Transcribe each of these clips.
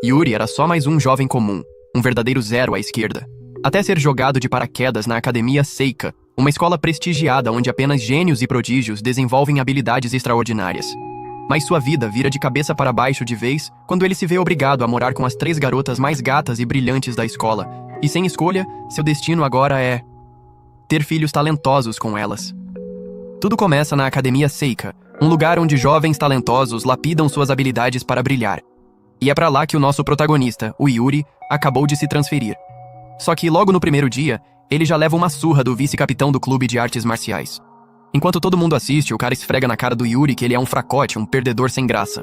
Yuri era só mais um jovem comum, um verdadeiro zero à esquerda. Até ser jogado de paraquedas na Academia Seika, uma escola prestigiada onde apenas gênios e prodígios desenvolvem habilidades extraordinárias. Mas sua vida vira de cabeça para baixo de vez quando ele se vê obrigado a morar com as 3 garotas mais gatas e brilhantes da escola. E sem escolha, seu destino agora é ter filhos talentosos com elas. Tudo começa na Academia Seika, um lugar onde jovens talentosos lapidam suas habilidades para brilhar. E é pra lá que o nosso protagonista, o Yuri, acabou de se transferir. Só que logo no primeiro dia, ele já leva uma surra do vice-capitão do clube de artes marciais. Enquanto todo mundo assiste, o cara esfrega na cara do Yuri que ele é um fracote, um perdedor sem graça.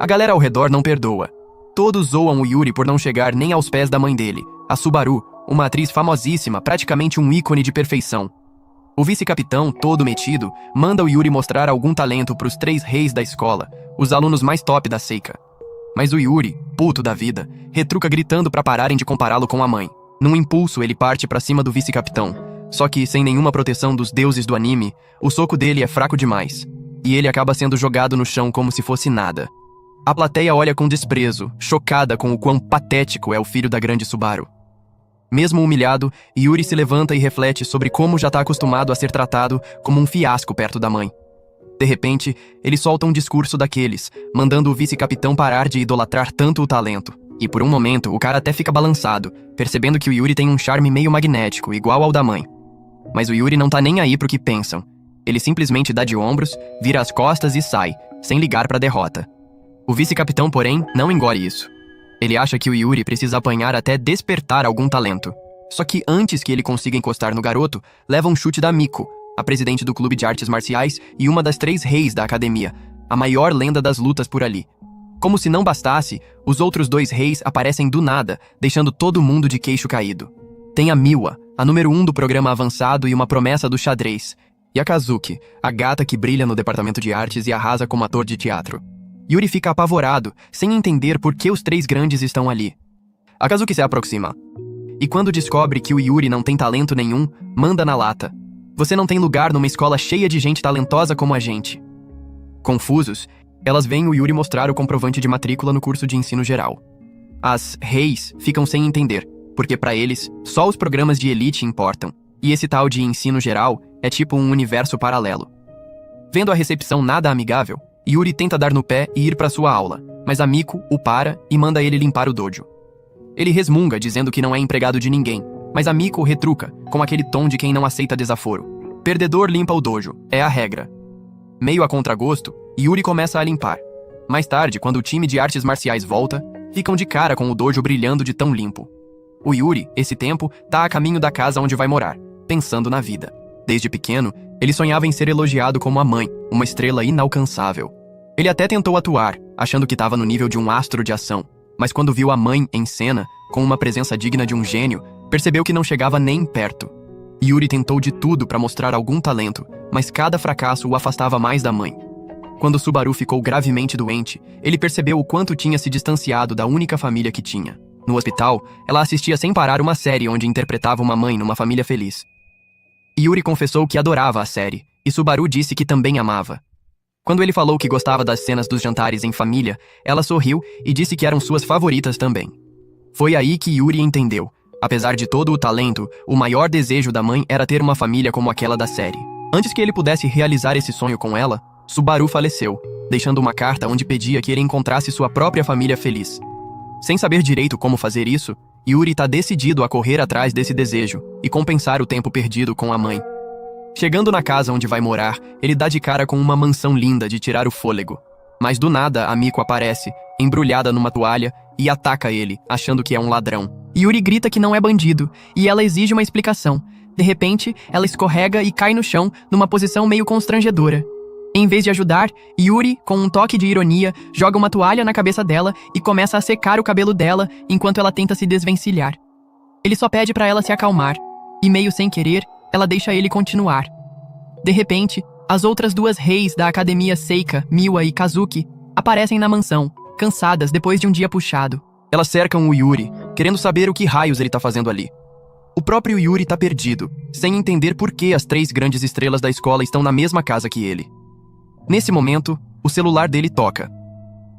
A galera ao redor não perdoa. Todos zoam o Yuri por não chegar nem aos pés da mãe dele, a Subaru, uma atriz famosíssima, praticamente um ícone de perfeição. O vice-capitão, todo metido, manda o Yuri mostrar algum talento pros 3 reis da escola, os alunos mais top da Seika. Mas o Yuri, puto da vida, retruca gritando pra pararem de compará-lo com a mãe. Num impulso, ele parte pra cima do vice-capitão. Só que, sem nenhuma proteção dos deuses do anime, o soco dele é fraco demais. E ele acaba sendo jogado no chão como se fosse nada. A plateia olha com desprezo, chocada com o quão patético é o filho da grande Subaru. Mesmo humilhado, Yuri se levanta e reflete sobre como já tá acostumado a ser tratado como um fiasco perto da mãe. De repente, ele solta um discurso daqueles, mandando o vice-capitão parar de idolatrar tanto o talento. E por um momento, o cara até fica balançado, percebendo que o Yuri tem um charme meio magnético, igual ao da mãe. Mas o Yuri não tá nem aí pro que pensam. Ele simplesmente dá de ombros, vira as costas e sai, sem ligar pra derrota. O vice-capitão, porém, não engole isso. Ele acha que o Yuri precisa apanhar até despertar algum talento. Só que antes que ele consiga encostar no garoto, leva um chute da Miko, a presidente do clube de artes marciais e uma das 3 reis da academia, a maior lenda das lutas por ali. Como se não bastasse, os outros 2 reis aparecem do nada, deixando todo mundo de queixo caído. Tem a Miwa, a número 1 do programa avançado e uma promessa do xadrez, e a Kazuki, a gata que brilha no departamento de artes e arrasa como ator de teatro. Yuri fica apavorado, sem entender por que os 3 grandes estão ali. A Kazuki se aproxima. E quando descobre que o Yuri não tem talento nenhum, manda na lata. Você não tem lugar numa escola cheia de gente talentosa como a gente. Confusos, elas veem o Yuri mostrar o comprovante de matrícula no curso de ensino geral. As reis ficam sem entender, porque pra eles, só os programas de elite importam, e esse tal de ensino geral é tipo um universo paralelo. Vendo a recepção nada amigável, Yuri tenta dar no pé e ir pra sua aula, mas a Miko o para e manda ele limpar o dojo. Ele resmunga dizendo que não é empregado de ninguém, mas a Miko retruca, com aquele tom de quem não aceita desaforo. Perdedor limpa o dojo, é a regra. Meio a contragosto, Yuri começa a limpar. Mais tarde, quando o time de artes marciais volta, ficam de cara com o dojo brilhando de tão limpo. O Yuri, esse tempo, tá a caminho da casa onde vai morar, pensando na vida. Desde pequeno, ele sonhava em ser elogiado como a mãe, uma estrela inalcançável. Ele até tentou atuar, achando que estava no nível de um astro de ação, mas quando viu a mãe em cena, com uma presença digna de um gênio, percebeu que não chegava nem perto. Yuri tentou de tudo para mostrar algum talento, mas cada fracasso o afastava mais da mãe. Quando Subaru ficou gravemente doente, ele percebeu o quanto tinha se distanciado da única família que tinha. No hospital, ela assistia sem parar uma série onde interpretava uma mãe numa família feliz. Yuri confessou que adorava a série, e Subaru disse que também amava. Quando ele falou que gostava das cenas dos jantares em família, ela sorriu e disse que eram suas favoritas também. Foi aí que Yuri entendeu. Apesar de todo o talento, o maior desejo da mãe era ter uma família como aquela da série. Antes que ele pudesse realizar esse sonho com ela, Subaru faleceu, deixando uma carta onde pedia que ele encontrasse sua própria família feliz. Sem saber direito como fazer isso, Yuri está decidido a correr atrás desse desejo e compensar o tempo perdido com a mãe. Chegando na casa onde vai morar, ele dá de cara com uma mansão linda de tirar o fôlego. Mas do nada, a Miko aparece, embrulhada numa toalha, e ataca ele, achando que é um ladrão. Yuri grita que não é bandido, e ela exige uma explicação. De repente, ela escorrega e cai no chão, numa posição meio constrangedora. Em vez de ajudar, Yuri, com um toque de ironia, joga uma toalha na cabeça dela e começa a secar o cabelo dela enquanto ela tenta se desvencilhar. Ele só pede pra ela se acalmar, e meio sem querer, ela deixa ele continuar. De repente, as outras 2 reis da Academia Seika, Miwa e Kazuki, aparecem na mansão, cansadas depois de um dia puxado. Elas cercam o Yuri, querendo saber o que raios ele tá fazendo ali. O próprio Yuri tá perdido, sem entender por que as 3 grandes estrelas da escola estão na mesma casa que ele. Nesse momento, o celular dele toca.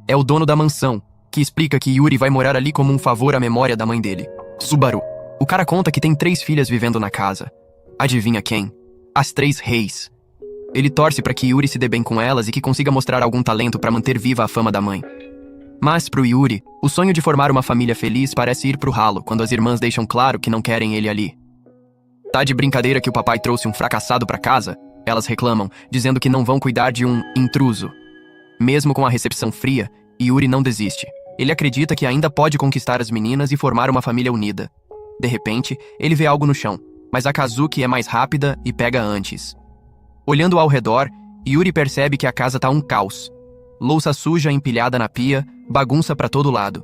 É o dono da mansão, que explica que Yuri vai morar ali como um favor à memória da mãe dele, Subaru. O cara conta que tem 3 filhas vivendo na casa. Adivinha quem? As 3 reis. Ele torce para que Yuri se dê bem com elas e que consiga mostrar algum talento para manter viva a fama da mãe. Mas pro Yuri, o sonho de formar uma família feliz parece ir pro ralo quando as irmãs deixam claro que não querem ele ali. Tá de brincadeira que o papai trouxe um fracassado pra casa? Elas reclamam, dizendo que não vão cuidar de um intruso. Mesmo com a recepção fria, Yuri não desiste. Ele acredita que ainda pode conquistar as meninas e formar uma família unida. De repente, ele vê algo no chão, mas a Kazuki é mais rápida e pega antes. Olhando ao redor, Yuri percebe que a casa tá um caos. Louça suja empilhada na pia, bagunça pra todo lado.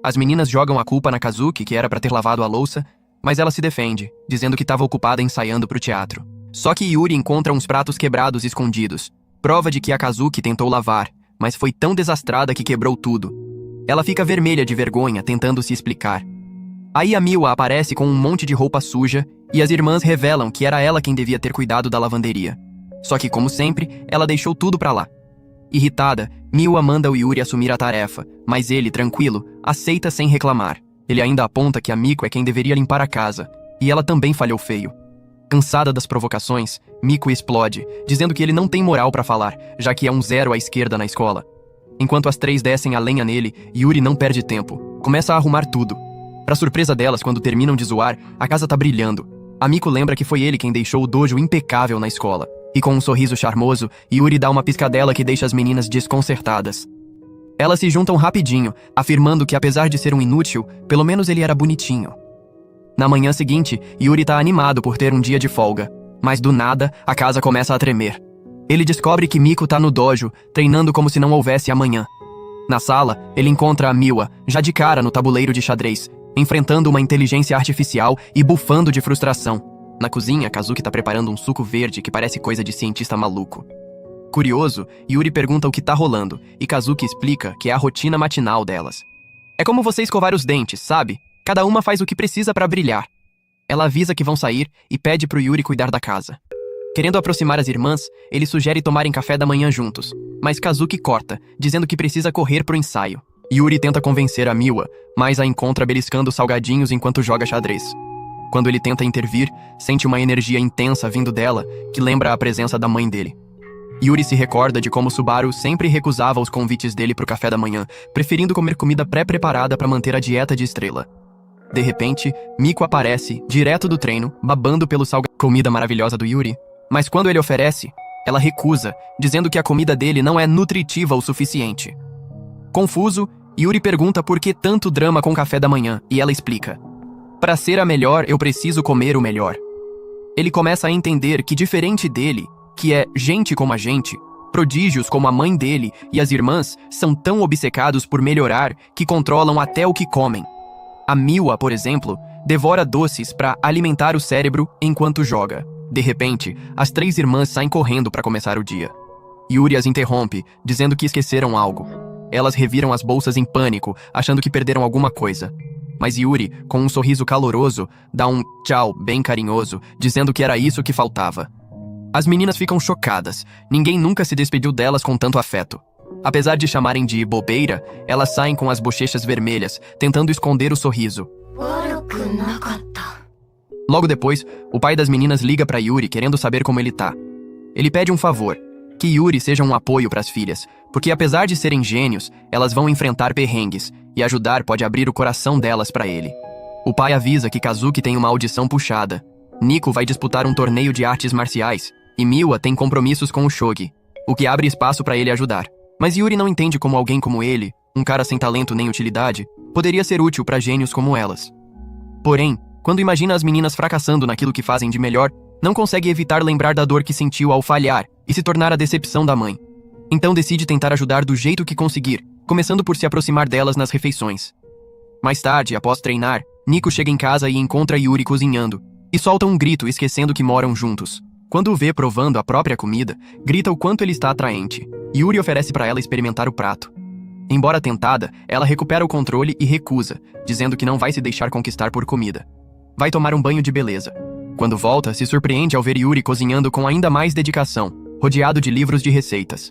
As meninas jogam a culpa na Kazuki, que era pra ter lavado a louça, mas ela se defende, dizendo que estava ocupada ensaiando pro teatro. Só que Yuri encontra uns pratos quebrados escondidos, prova de que a Kazuki tentou lavar, mas foi tão desastrada que quebrou tudo. Ela fica vermelha de vergonha, tentando se explicar. Aí a Miwa aparece com um monte de roupa suja e as irmãs revelam que era ela quem devia ter cuidado da lavanderia. Só que, como sempre, ela deixou tudo pra lá. Irritada, Miwa manda o Yuri assumir a tarefa, mas ele, tranquilo, aceita sem reclamar. Ele ainda aponta que a Miko é quem deveria limpar a casa, e ela também falhou feio. Cansada das provocações, Miko explode, dizendo que ele não tem moral pra falar, já que é um 0 à esquerda na escola. Enquanto as 3 descem a lenha nele, Yuri não perde tempo. Começa a arrumar tudo. Pra surpresa delas, quando terminam de zoar, a casa tá brilhando. A Miko lembra que foi ele quem deixou o dojo impecável na escola. E com um sorriso charmoso, Yuri dá uma piscadela que deixa as meninas desconcertadas. Elas se juntam rapidinho, afirmando que apesar de ser um inútil, pelo menos ele era bonitinho. Na manhã seguinte, Yuri tá animado por ter um dia de folga. Mas do nada, a casa começa a tremer. Ele descobre que Miko tá no dojo, treinando como se não houvesse amanhã. Na sala, ele encontra a Miwa, já de cara no tabuleiro de xadrez, enfrentando uma inteligência artificial e bufando de frustração. Na cozinha, Kazuki tá preparando um suco verde que parece coisa de cientista maluco. Curioso, Yuri pergunta o que tá rolando, e Kazuki explica que é a rotina matinal delas. É como você escovar os dentes, sabe? Cada uma faz o que precisa pra brilhar. Ela avisa que vão sair e pede pro Yuri cuidar da casa. Querendo aproximar as irmãs, ele sugere tomarem café da manhã juntos, mas Kazuki corta, dizendo que precisa correr pro ensaio. Yuri tenta convencer a Miwa, mas a encontra beliscando salgadinhos enquanto joga xadrez. Quando ele tenta intervir, sente uma energia intensa vindo dela, que lembra a presença da mãe dele. Yuri se recorda de como Subaru sempre recusava os convites dele pro café da manhã, preferindo comer comida pré-preparada para manter a dieta de estrela. De repente, Miko aparece, direto do treino, babando pelo comida maravilhosa do Yuri. Mas quando ele oferece, ela recusa, dizendo que a comida dele não é nutritiva o suficiente. Confuso, Yuri pergunta por que tanto drama com café da manhã, e ela explica. Para ser a melhor, eu preciso comer o melhor. Ele começa a entender que, diferente dele, que é gente como a gente, prodígios como a mãe dele e as irmãs são tão obcecados por melhorar que controlam até o que comem. A Miwa, por exemplo, devora doces para alimentar o cérebro enquanto joga. De repente, as 3 irmãs saem correndo para começar o dia. Yuri as interrompe, dizendo que esqueceram algo. Elas reviram as bolsas em pânico, achando que perderam alguma coisa. Mas Yuri, com um sorriso caloroso, dá um tchau bem carinhoso, dizendo que era isso que faltava. As meninas ficam chocadas. Ninguém nunca se despediu delas com tanto afeto. Apesar de chamarem de bobeira, elas saem com as bochechas vermelhas, tentando esconder o sorriso. Logo depois, o pai das meninas liga para Yuri querendo saber como ele tá. Ele pede um favor, que Yuri seja um apoio para as filhas, porque apesar de serem gênios, elas vão enfrentar perrengues, e ajudar pode abrir o coração delas para ele. O pai avisa que Kazuki tem uma audição puxada. Nico vai disputar um torneio de artes marciais, e Miwa tem compromissos com o Shogi, o que abre espaço para ele ajudar. Mas Yuri não entende como alguém como ele, um cara sem talento nem utilidade, poderia ser útil para gênios como elas. Porém, quando imagina as meninas fracassando naquilo que fazem de melhor, não consegue evitar lembrar da dor que sentiu ao falhar e se tornar a decepção da mãe. Então decide tentar ajudar do jeito que conseguir, começando por se aproximar delas nas refeições. Mais tarde, após treinar, Nico chega em casa e encontra Yuri cozinhando, e solta um grito esquecendo que moram juntos. Quando o vê provando a própria comida, grita o quanto ele está atraente. Yuri oferece para ela experimentar o prato. Embora tentada, ela recupera o controle e recusa, dizendo que não vai se deixar conquistar por comida. Vai tomar um banho de beleza. Quando volta, se surpreende ao ver Yuri cozinhando com ainda mais dedicação, rodeado de livros de receitas.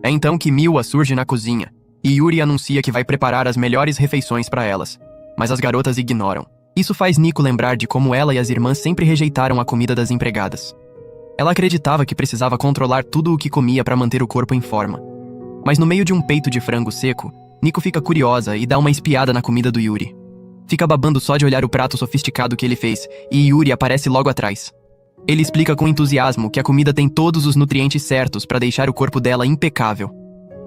É então que Miwa surge na cozinha. e Yuri anuncia que vai preparar as melhores refeições para elas, mas as garotas ignoram. Isso faz Nico lembrar de como ela e as irmãs sempre rejeitaram a comida das empregadas. Ela acreditava que precisava controlar tudo o que comia para manter o corpo em forma. Mas no meio de um peito de frango seco, Nico fica curiosa e dá uma espiada na comida do Yuri. Fica babando só de olhar o prato sofisticado que ele fez, e Yuri aparece logo atrás. Ele explica com entusiasmo que a comida tem todos os nutrientes certos para deixar o corpo dela impecável.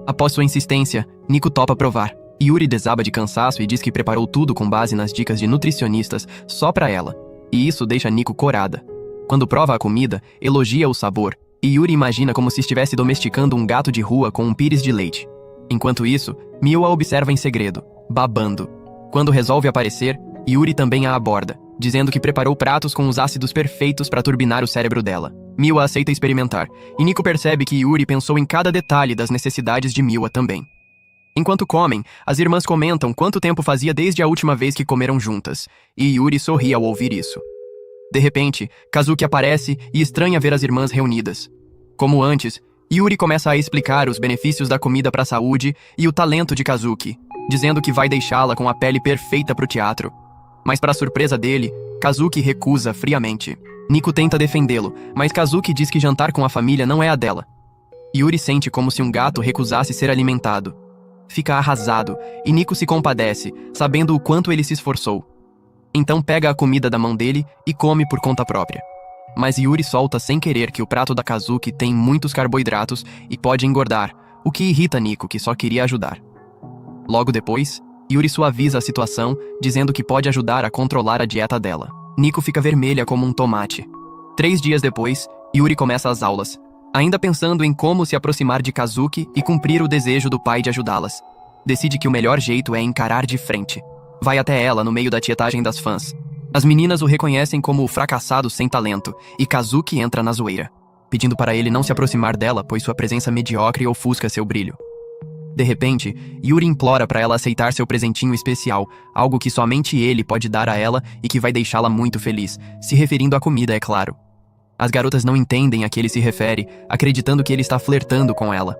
Após sua insistência, Nico topa provar. Yuri desaba de cansaço e diz que preparou tudo com base nas dicas de nutricionistas só pra ela. E isso deixa Nico corada. Quando prova a comida, elogia o sabor, e Yuri imagina como se estivesse domesticando um gato de rua com um pires de leite. Enquanto isso, Miwa observa em segredo, babando. Quando resolve aparecer, Yuri também a aborda, dizendo que preparou pratos com os ácidos perfeitos para turbinar o cérebro dela. Miwa aceita experimentar, e Nico percebe que Yuri pensou em cada detalhe das necessidades de Miwa também. Enquanto comem, as irmãs comentam quanto tempo fazia desde a última vez que comeram juntas, e Yuri sorri ao ouvir isso. De repente, Kazuki aparece e estranha ver as irmãs reunidas. Como antes, Yuri começa a explicar os benefícios da comida para a saúde e o talento de Kazuki, dizendo que vai deixá-la com a pele perfeita para o teatro. Mas para surpresa dele, Kazuki recusa friamente. Nico tenta defendê-lo, mas Kazuki diz que jantar com a família não é a dela. Yuri sente como se um gato recusasse ser alimentado. Fica arrasado, e Nico se compadece, sabendo o quanto ele se esforçou. Então pega a comida da mão dele e come por conta própria. Mas Yuri solta sem querer que o prato da Kazuki tem muitos carboidratos e pode engordar, o que irrita Nico, que só queria ajudar. Logo depois, Yuri suaviza a situação, dizendo que pode ajudar a controlar a dieta dela. Nico fica vermelha como um tomate. 3 dias depois, Yuri começa as aulas, ainda pensando em como se aproximar de Kazuki e cumprir o desejo do pai de ajudá-las. Decide que o melhor jeito é encarar de frente. Vai até ela no meio da tietagem das fãs. As meninas o reconhecem como o fracassado sem talento, e Kazuki entra na zoeira, pedindo para ele não se aproximar dela, pois sua presença medíocre ofusca seu brilho. De repente, Yuri implora para ela aceitar seu presentinho especial, algo que somente ele pode dar a ela e que vai deixá-la muito feliz, se referindo à comida, é claro. As garotas não entendem a que ele se refere, acreditando que ele está flertando com ela.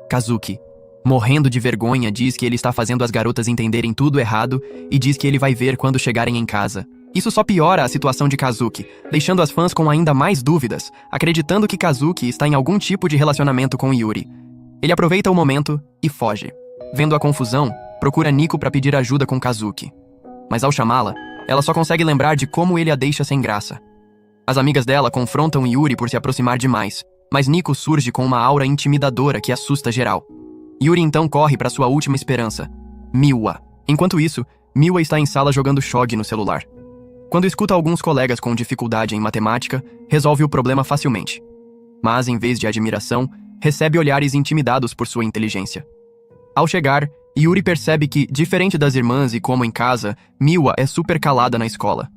Kazuki, morrendo de vergonha, diz que ele está fazendo as garotas entenderem tudo errado e diz que ele vai ver quando chegarem em casa. Isso só piora a situação de Kazuki, deixando as fãs com ainda mais dúvidas, acreditando que Kazuki está em algum tipo de relacionamento com Yuri. Ele aproveita o momento e foge. Vendo a confusão, procura Nico para pedir ajuda com Kazuki. Mas ao chamá-la, ela só consegue lembrar de como ele a deixa sem graça. As amigas dela confrontam Yuri por se aproximar demais, mas Nico surge com uma aura intimidadora que assusta geral. Yuri então corre para sua última esperança, Miwa. Enquanto isso, Miwa está em sala jogando shogi no celular. Quando escuta alguns colegas com dificuldade em matemática, resolve o problema facilmente. Mas, em vez de admiração, recebe olhares intimidados por sua inteligência. Ao chegar, Yuri percebe que, diferente das irmãs e como em casa, Miwa é super calada na escola.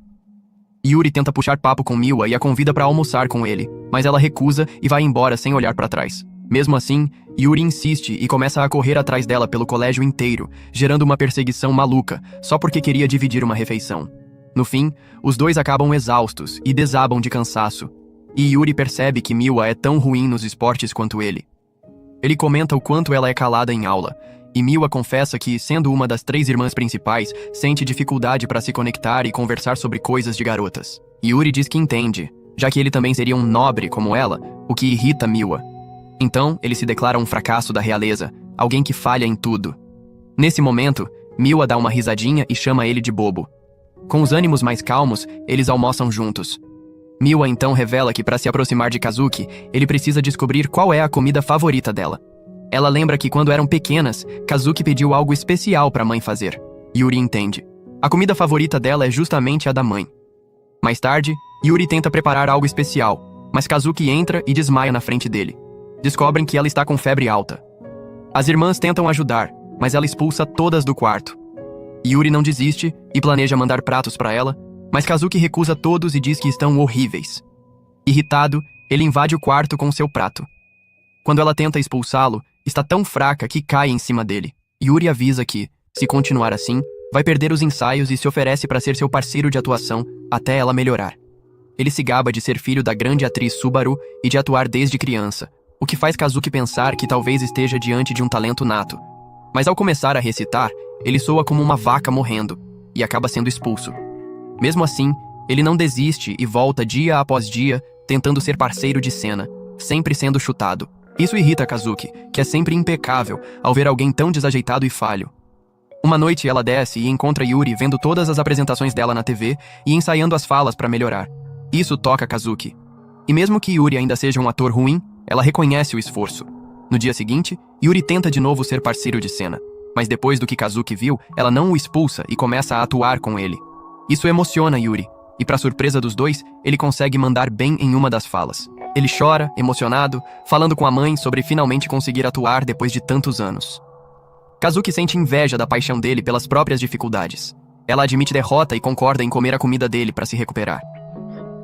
Yuri tenta puxar papo com Miwa e a convida para almoçar com ele, mas ela recusa e vai embora sem olhar para trás. Mesmo assim, Yuri insiste e começa a correr atrás dela pelo colégio inteiro, gerando uma perseguição maluca, só porque queria dividir uma refeição. No fim, os dois acabam exaustos e desabam de cansaço, e Yuri percebe que Miwa é tão ruim nos esportes quanto ele. Ele comenta o quanto ela é calada em aula, e Miwa confessa que, sendo uma das 3 irmãs principais, sente dificuldade para se conectar e conversar sobre coisas de garotas. Yuri diz que entende, já que ele também seria um nobre como ela, o que irrita Miwa. Então, ele se declara um fracasso da realeza, alguém que falha em tudo. Nesse momento, Miwa dá uma risadinha e chama ele de bobo. Com os ânimos mais calmos, eles almoçam juntos. Miwa então revela que para se aproximar de Kazuki, ele precisa descobrir qual é a comida favorita dela. Ela lembra que quando eram pequenas, Kazuki pediu algo especial para a mãe fazer. Yuri entende. A comida favorita dela é justamente a da mãe. Mais tarde, Yuri tenta preparar algo especial, mas Kazuki entra e desmaia na frente dele. Descobrem que ela está com febre alta. As irmãs tentam ajudar, mas ela expulsa todas do quarto. Yuri não desiste e planeja mandar pratos para ela, mas Kazuki recusa todos e diz que estão horríveis. Irritado, ele invade o quarto com seu prato. Quando ela tenta expulsá-lo, está tão fraca que cai em cima dele. Yuri avisa que, se continuar assim, vai perder os ensaios e se oferece para ser seu parceiro de atuação até ela melhorar. Ele se gaba de ser filho da grande atriz Subaru e de atuar desde criança, o que faz Kazuki pensar que talvez esteja diante de um talento nato. Mas ao começar a recitar, ele soa como uma vaca morrendo e acaba sendo expulso. Mesmo assim, ele não desiste e volta dia após dia, tentando ser parceiro de cena, sempre sendo chutado. Isso irrita Kazuki, que é sempre impecável ao ver alguém tão desajeitado e falho. Uma noite ela desce e encontra Yuri vendo todas as apresentações dela na TV e ensaiando as falas para melhorar. Isso toca Kazuki. E mesmo que Yuri ainda seja um ator ruim, ela reconhece o esforço. No dia seguinte, Yuri tenta de novo ser parceiro de cena. Mas depois do que Kazuki viu, ela não o expulsa e começa a atuar com ele. Isso emociona Yuri, e para surpresa dos dois, ele consegue mandar bem em uma das falas. Ele chora, emocionado, falando com a mãe sobre finalmente conseguir atuar depois de tantos anos. Kazuki sente inveja da paixão dele pelas próprias dificuldades. Ela admite derrota e concorda em comer a comida dele para se recuperar.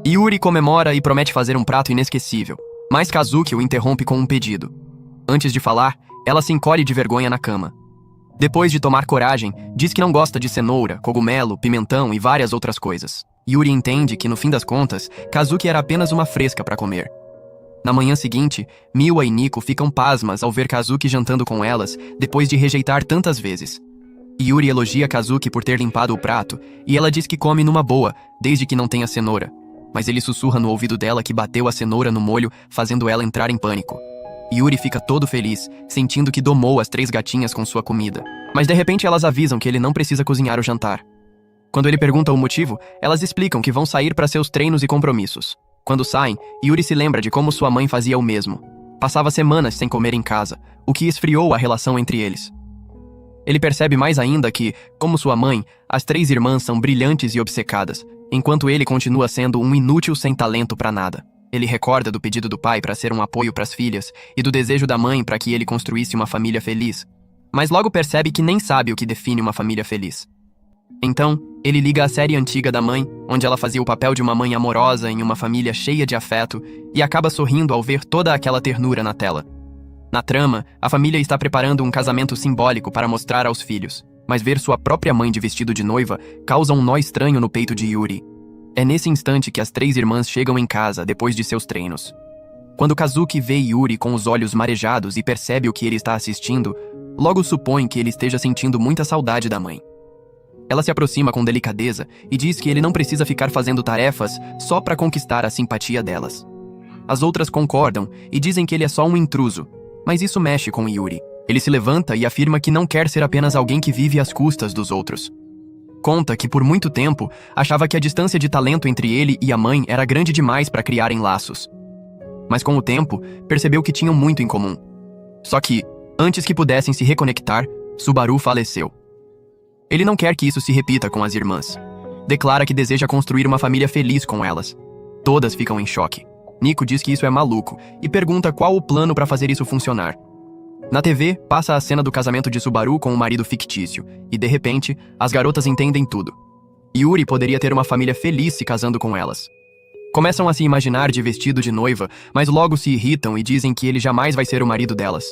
Yuri comemora e promete fazer um prato inesquecível, mas Kazuki o interrompe com um pedido. Antes de falar, ela se encolhe de vergonha na cama. Depois de tomar coragem, diz que não gosta de cenoura, cogumelo, pimentão e várias outras coisas. Yuri entende que, no fim das contas, Kazuki era apenas uma fresca para comer. Na manhã seguinte, Miwa e Nico ficam pasmas ao ver Kazuki jantando com elas, depois de rejeitar tantas vezes. Yuri elogia Kazuki por ter limpado o prato, e ela diz que come numa boa, desde que não tenha cenoura. Mas ele sussurra no ouvido dela que bateu a cenoura no molho, fazendo ela entrar em pânico. Yuri fica todo feliz, sentindo que domou as 3 gatinhas com sua comida. Mas de repente elas avisam que ele não precisa cozinhar o jantar. Quando ele pergunta o motivo, elas explicam que vão sair para seus treinos e compromissos. Quando saem, Yuri se lembra de como sua mãe fazia o mesmo. Passava semanas sem comer em casa, o que esfriou a relação entre eles. Ele percebe mais ainda que, como sua mãe, as 3 irmãs são brilhantes e obcecadas, enquanto ele continua sendo um inútil sem talento para nada. Ele recorda do pedido do pai para ser um apoio para as filhas e do desejo da mãe para que ele construísse uma família feliz. Mas logo percebe que nem sabe o que define uma família feliz. Então, ele liga a série antiga da mãe, onde ela fazia o papel de uma mãe amorosa em uma família cheia de afeto, e acaba sorrindo ao ver toda aquela ternura na tela. Na trama, a família está preparando um casamento simbólico para mostrar aos filhos, mas ver sua própria mãe de vestido de noiva causa um nó estranho no peito de Yuri. É nesse instante que as 3 irmãs chegam em casa depois de seus treinos. Quando Kazuki vê Yuri com os olhos marejados e percebe o que ele está assistindo, logo supõe que ele esteja sentindo muita saudade da mãe. Ela se aproxima com delicadeza e diz que ele não precisa ficar fazendo tarefas só para conquistar a simpatia delas. As outras concordam e dizem que ele é só um intruso, mas isso mexe com Yuri. Ele se levanta e afirma que não quer ser apenas alguém que vive às custas dos outros. Conta que por muito tempo achava que a distância de talento entre ele e a mãe era grande demais para criarem laços. Mas com o tempo, percebeu que tinham muito em comum. Só que, antes que pudessem se reconectar, Subaru faleceu. Ele não quer que isso se repita com as irmãs. Declara que deseja construir uma família feliz com elas. Todas ficam em choque. Nico diz que isso é maluco e pergunta qual o plano para fazer isso funcionar. Na TV, passa a cena do casamento de Subaru com um marido fictício, e de repente, as garotas entendem tudo. Yuri poderia ter uma família feliz se casando com elas. Começam a se imaginar de vestido de noiva, mas logo se irritam e dizem que ele jamais vai ser o marido delas.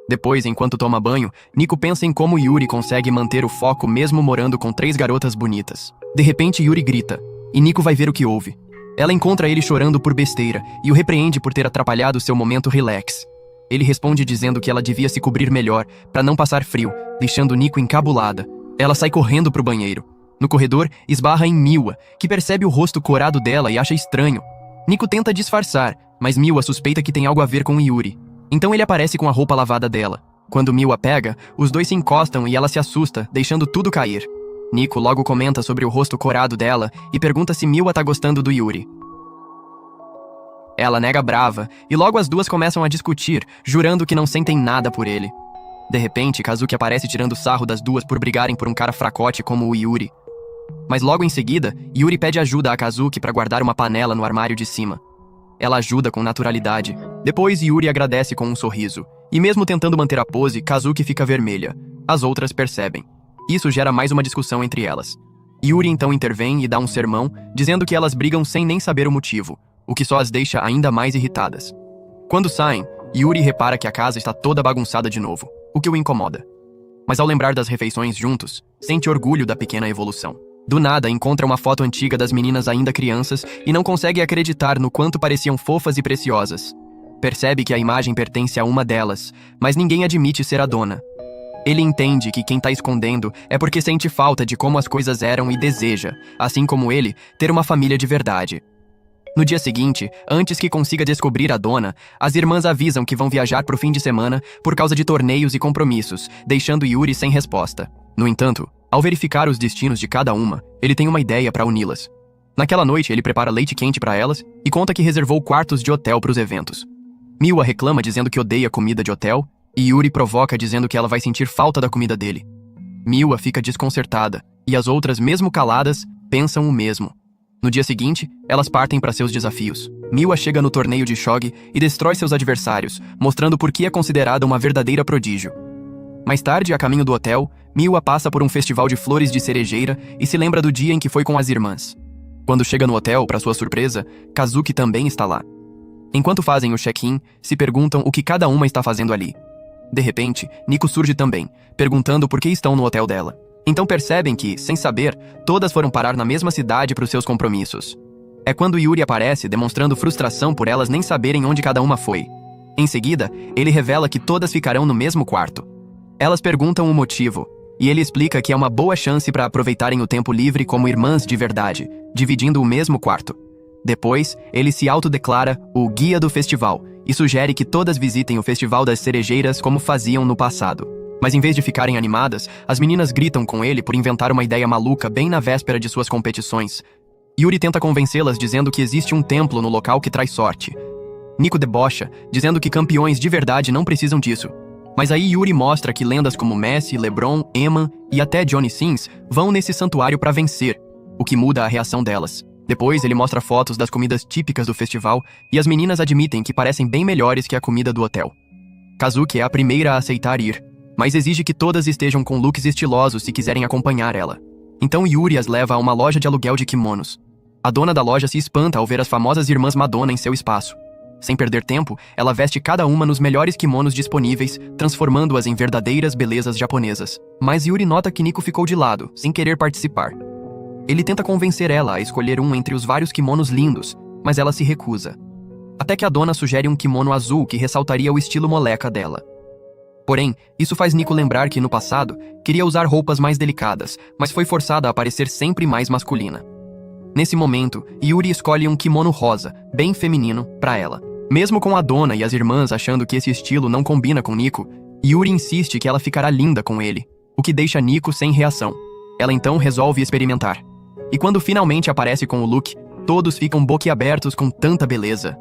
Depois, enquanto toma banho, Nico pensa em como Yuri consegue manter o foco mesmo morando com 3 garotas bonitas. De repente, Yuri grita, e Nico vai ver o que houve. Ela encontra ele chorando por besteira e o repreende por ter atrapalhado seu momento relax. Ele responde dizendo que ela devia se cobrir melhor para não passar frio, deixando Nico encabulada. Ela sai correndo pro banheiro. No corredor, esbarra em Miwa, que percebe o rosto corado dela e acha estranho. Nico tenta disfarçar, mas Miwa suspeita que tem algo a ver com Yuri. Então ele aparece com a roupa lavada dela. Quando Miwa pega, os dois se encostam e ela se assusta, deixando tudo cair. Nico logo comenta sobre o rosto corado dela e pergunta se Miwa tá gostando do Yuri. Ela nega brava, e logo as duas começam a discutir, jurando que não sentem nada por ele. De repente, Kazuki aparece tirando sarro das duas por brigarem por um cara fracote como o Yuri. Mas logo em seguida, Yuri pede ajuda a Kazuki para guardar uma panela no armário de cima. Ela ajuda com naturalidade. Depois, Yuri agradece com um sorriso. E mesmo tentando manter a pose, Kazuki fica vermelha. As outras percebem. Isso gera mais uma discussão entre elas. Yuri então intervém e dá um sermão, dizendo que elas brigam sem nem saber o motivo, o que só as deixa ainda mais irritadas. Quando saem, Yuri repara que a casa está toda bagunçada de novo, o que o incomoda. Mas ao lembrar das refeições juntos, sente orgulho da pequena evolução. Do nada, encontra uma foto antiga das meninas ainda crianças e não consegue acreditar no quanto pareciam fofas e preciosas. Percebe que a imagem pertence a uma delas, mas ninguém admite ser a dona. Ele entende que quem tá escondendo é porque sente falta de como as coisas eram e deseja, assim como ele, ter uma família de verdade. No dia seguinte, antes que consiga descobrir a dona, as irmãs avisam que vão viajar pro fim de semana por causa de torneios e compromissos, deixando Yuri sem resposta. No entanto, ao verificar os destinos de cada uma, ele tem uma ideia para uni-las. Naquela noite, ele prepara leite quente para elas e conta que reservou quartos de hotel para os eventos. Miwa reclama dizendo que odeia comida de hotel, e Yuri provoca dizendo que ela vai sentir falta da comida dele. Miwa fica desconcertada, e as outras, mesmo caladas, pensam o mesmo. No dia seguinte, elas partem para seus desafios. Miwa chega no torneio de shogi e destrói seus adversários, mostrando por que é considerada uma verdadeira prodígio. Mais tarde, a caminho do hotel, Miwa passa por um festival de flores de cerejeira e se lembra do dia em que foi com as irmãs. Quando chega no hotel, para sua surpresa, Kazuki também está lá. Enquanto fazem o check-in, se perguntam o que cada uma está fazendo ali. De repente, Nico surge também, perguntando por que estão no hotel dela. Então percebem que, sem saber, todas foram parar na mesma cidade para os seus compromissos. É quando Yuri aparece, demonstrando frustração por elas nem saberem onde cada uma foi. Em seguida, ele revela que todas ficarão no mesmo quarto. Elas perguntam o motivo, e ele explica que é uma boa chance para aproveitarem o tempo livre como irmãs de verdade, dividindo o mesmo quarto. Depois, ele se autodeclara o guia do festival e sugere que todas visitem o Festival das Cerejeiras como faziam no passado. Mas em vez de ficarem animadas, as meninas gritam com ele por inventar uma ideia maluca bem na véspera de suas competições. Yuri tenta convencê-las dizendo que existe um templo no local que traz sorte. Nico debocha, dizendo que campeões de verdade não precisam disso. Mas aí Yuri mostra que lendas como Messi, LeBron, Eman e até Johnny Sins vão nesse santuário para vencer, o que muda a reação delas. Depois, ele mostra fotos das comidas típicas do festival e as meninas admitem que parecem bem melhores que a comida do hotel. Kazuki é a primeira a aceitar ir, mas exige que todas estejam com looks estilosos se quiserem acompanhar ela. Então Yuri as leva a uma loja de aluguel de kimonos. A dona da loja se espanta ao ver as famosas irmãs Madonna em seu espaço. Sem perder tempo, ela veste cada uma nos melhores kimonos disponíveis, transformando-as em verdadeiras belezas japonesas. Mas Yuri nota que Nico ficou de lado, sem querer participar. Ele tenta convencer ela a escolher um entre os vários kimonos lindos, mas ela se recusa. Até que a dona sugere um kimono azul que ressaltaria o estilo moleca dela. Porém, isso faz Nico lembrar que no passado, queria usar roupas mais delicadas, mas foi forçada a parecer sempre mais masculina. Nesse momento, Yuri escolhe um kimono rosa, bem feminino, para ela. Mesmo com a dona e as irmãs achando que esse estilo não combina com Nico, Yuri insiste que ela ficará linda com ele, o que deixa Nico sem reação. Ela então resolve experimentar. E quando finalmente aparece com o look, todos ficam boquiabertos com tanta beleza.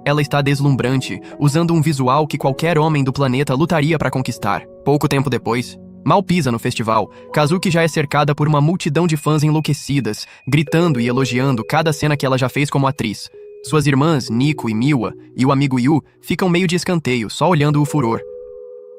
Ela está deslumbrante, usando um visual que qualquer homem do planeta lutaria para conquistar. Pouco tempo depois, mal pisa no festival, Kazuki já é cercada por uma multidão de fãs enlouquecidas, gritando e elogiando cada cena que ela já fez como atriz. Suas irmãs, Nico e Miwa, e o amigo Yu, ficam meio de escanteio, só olhando o furor.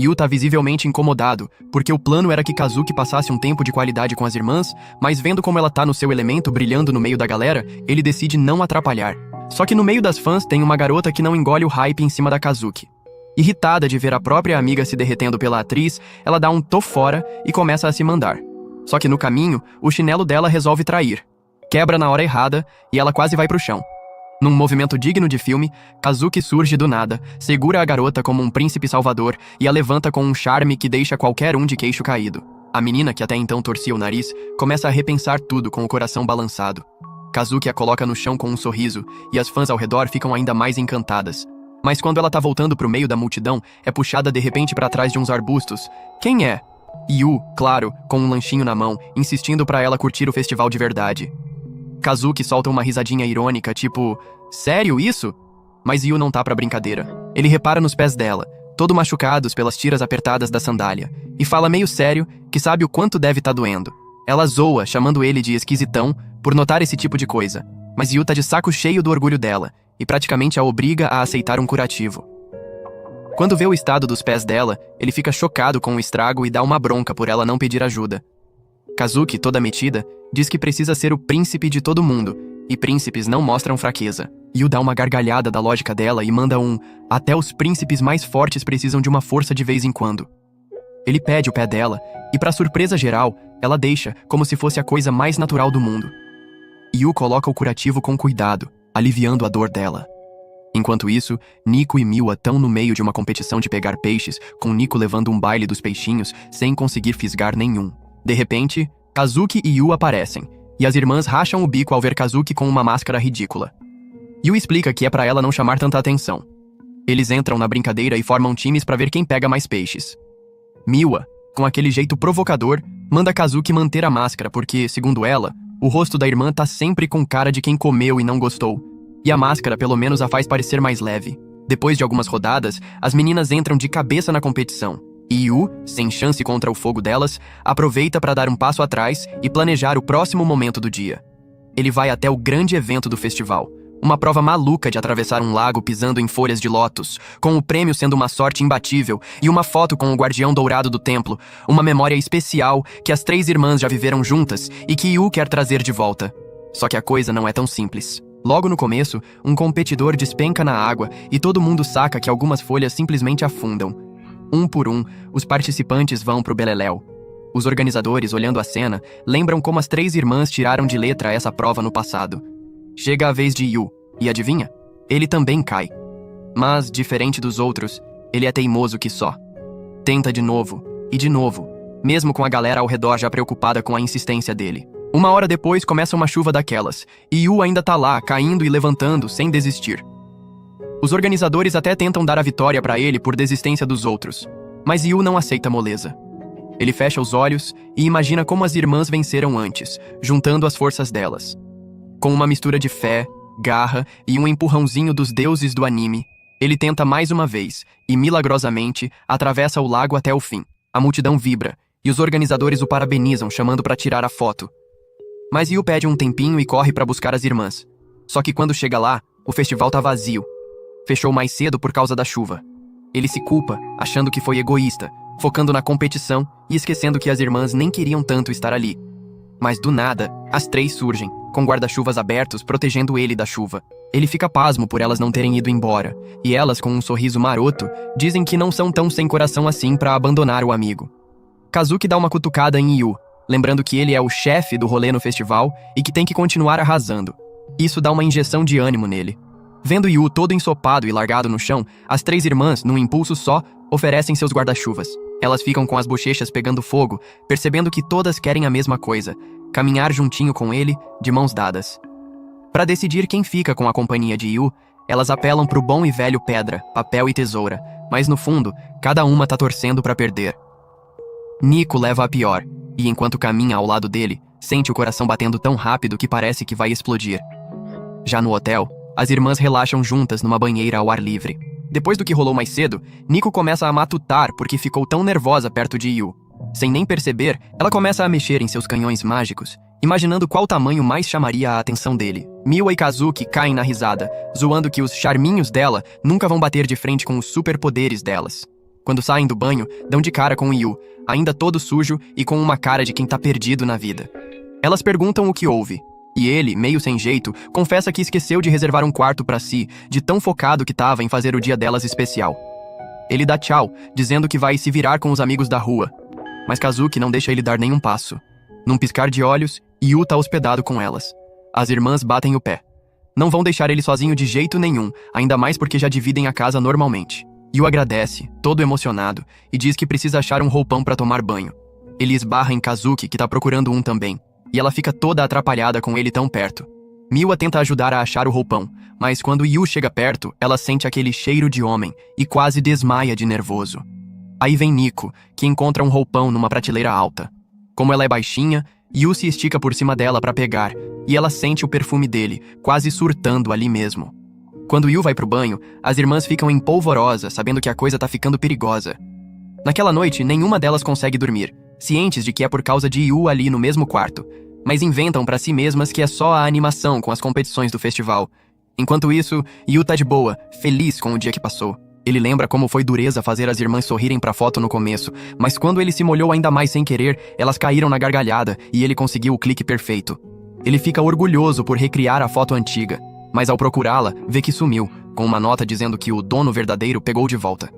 Yu tá visivelmente incomodado, porque o plano era que Kazuki passasse um tempo de qualidade com as irmãs, mas vendo como ela tá no seu elemento brilhando no meio da galera, ele decide não atrapalhar. Só que no meio das fãs tem uma garota que não engole o hype em cima da Kazuki. Irritada de ver a própria amiga se derretendo pela atriz, ela dá um tô fora e começa a se mandar. Só que no caminho, o chinelo dela resolve trair. Quebra na hora errada e ela quase vai pro chão. Num movimento digno de filme, Kazuki surge do nada, segura a garota como um príncipe salvador e a levanta com um charme que deixa qualquer um de queixo caído. A menina, que até então torcia o nariz, começa a repensar tudo com o coração balançado. Kazuki a coloca no chão com um sorriso e as fãs ao redor ficam ainda mais encantadas. Mas quando ela tá voltando pro meio da multidão, é puxada de repente para trás de uns arbustos. Quem é? Yu, claro, com um lanchinho na mão, insistindo pra ela curtir o festival de verdade. Kazuki solta uma risadinha irônica, tipo, sério isso? Mas Yu não tá pra brincadeira. Ele repara nos pés dela, todo machucados pelas tiras apertadas da sandália, e fala meio sério que sabe o quanto deve tá doendo. Ela zoa, chamando ele de esquisitão, por notar esse tipo de coisa, mas Yu tá de saco cheio do orgulho dela, e praticamente a obriga a aceitar um curativo. Quando vê o estado dos pés dela, ele fica chocado com o estrago e dá uma bronca por ela não pedir ajuda. Kazuki, toda metida, diz que precisa ser o príncipe de todo mundo, e príncipes não mostram fraqueza. Yu dá uma gargalhada da lógica dela e manda um até os príncipes mais fortes precisam de uma força de vez em quando. Ele pede o pé dela, e pra surpresa geral, ela deixa, como se fosse a coisa mais natural do mundo. Yu coloca o curativo com cuidado, aliviando a dor dela. Enquanto isso, Nico e Miwa estão no meio de uma competição de pegar peixes, com Nico levando um baile dos peixinhos sem conseguir fisgar nenhum. De repente, Kazuki e Yu aparecem, e as irmãs racham o bico ao ver Kazuki com uma máscara ridícula. Yu explica que é pra ela não chamar tanta atenção. Eles entram na brincadeira e formam times pra ver quem pega mais peixes. Miwa, com aquele jeito provocador, manda Kazuki manter a máscara porque, segundo ela, o rosto da irmã tá sempre com cara de quem comeu e não gostou. E a máscara pelo menos a faz parecer mais leve. Depois de algumas rodadas, as meninas entram de cabeça na competição. E Yu, sem chance contra o fogo delas, aproveita para dar um passo atrás e planejar o próximo momento do dia. Ele vai até o grande evento do festival. Uma prova maluca de atravessar um lago pisando em folhas de lótus, com o prêmio sendo uma sorte imbatível e uma foto com o guardião dourado do templo, uma memória especial que as 3 irmãs já viveram juntas e que Yu quer trazer de volta. Só que a coisa não é tão simples. Logo no começo, um competidor despenca na água e todo mundo saca que algumas folhas simplesmente afundam. Um por um, os participantes vão pro beleléu. Os organizadores, olhando a cena, lembram como as 3 irmãs tiraram de letra essa prova no passado. Chega a vez de Yu, e adivinha? Ele também cai. Mas, diferente dos outros, ele é teimoso que só. Tenta de novo, e de novo, mesmo com a galera ao redor já preocupada com a insistência dele. 1 hora depois começa uma chuva daquelas, e Yu ainda tá lá, caindo e levantando, sem desistir. Os organizadores até tentam dar a vitória pra ele por desistência dos outros, mas Yu não aceita moleza. Ele fecha os olhos e imagina como as irmãs venceram antes, juntando as forças delas. Com uma mistura de fé, garra e um empurrãozinho dos deuses do anime, ele tenta mais uma vez e, milagrosamente, atravessa o lago até o fim. A multidão vibra, e os organizadores o parabenizam, chamando pra tirar a foto. Mas Yu pede um tempinho e corre pra buscar as irmãs. Só que quando chega lá, o festival tá vazio. Fechou mais cedo por causa da chuva. Ele se culpa, achando que foi egoísta, focando na competição e esquecendo que as irmãs nem queriam tanto estar ali. Mas do nada, as 3 surgem, com guarda-chuvas abertos protegendo ele da chuva. Ele fica pasmo por elas não terem ido embora, e elas, com um sorriso maroto, dizem que não são tão sem coração assim pra abandonar o amigo. Kazuki dá uma cutucada em Yu, lembrando que ele é o chefe do rolê no festival e que tem que continuar arrasando. Isso dá uma injeção de ânimo nele. Vendo Yu todo ensopado e largado no chão, as 3 irmãs, num impulso só, oferecem seus guarda-chuvas. Elas ficam com as bochechas pegando fogo, percebendo que todas querem a mesma coisa: caminhar juntinho com ele, de mãos dadas. Para decidir quem fica com a companhia de Yu, elas apelam pro bom e velho pedra, papel e tesoura, mas no fundo, cada uma tá torcendo pra perder. Nico leva a pior, e enquanto caminha ao lado dele, sente o coração batendo tão rápido que parece que vai explodir. Já no hotel, as irmãs relaxam juntas numa banheira ao ar livre. Depois do que rolou mais cedo, Nico começa a matutar porque ficou tão nervosa perto de Yu. Sem nem perceber, ela começa a mexer em seus canhões mágicos, imaginando qual tamanho mais chamaria a atenção dele. Miwa e Kazuki caem na risada, zoando que os charminhos dela nunca vão bater de frente com os superpoderes delas. Quando saem do banho, dão de cara com Yu, ainda todo sujo e com uma cara de quem tá perdido na vida. Elas perguntam o que houve, e ele, meio sem jeito, confessa que esqueceu de reservar um quarto pra si, de tão focado que tava em fazer o dia delas especial. Ele dá tchau, dizendo que vai se virar com os amigos da rua, mas Kazuki não deixa ele dar nenhum passo. Num piscar de olhos, Yu tá hospedado com elas. As irmãs batem o pé. Não vão deixar ele sozinho de jeito nenhum, ainda mais porque já dividem a casa normalmente. Yu agradece, todo emocionado, e diz que precisa achar um roupão pra tomar banho. Ele esbarra em Kazuki, que tá procurando um também, e ela fica toda atrapalhada com ele tão perto. Miwa tenta ajudar a achar o roupão, mas quando Yu chega perto, ela sente aquele cheiro de homem e quase desmaia de nervoso. Aí vem Nico, que encontra um roupão numa prateleira alta. Como ela é baixinha, Yu se estica por cima dela pra pegar, e ela sente o perfume dele, quase surtando ali mesmo. Quando Yu vai pro banho, as irmãs ficam em polvorosa, sabendo que a coisa tá ficando perigosa. Naquela noite, nenhuma delas consegue dormir, cientes de que é por causa de Yu ali no mesmo quarto, mas inventam pra si mesmas que é só a animação com as competições do festival. Enquanto isso, Yu tá de boa, feliz com o dia que passou. Ele lembra como foi dureza fazer as irmãs sorrirem pra foto no começo, mas quando ele se molhou ainda mais sem querer, elas caíram na gargalhada e ele conseguiu o clique perfeito. Ele fica orgulhoso por recriar a foto antiga, mas ao procurá-la, vê que sumiu, com uma nota dizendo que o dono verdadeiro pegou de volta.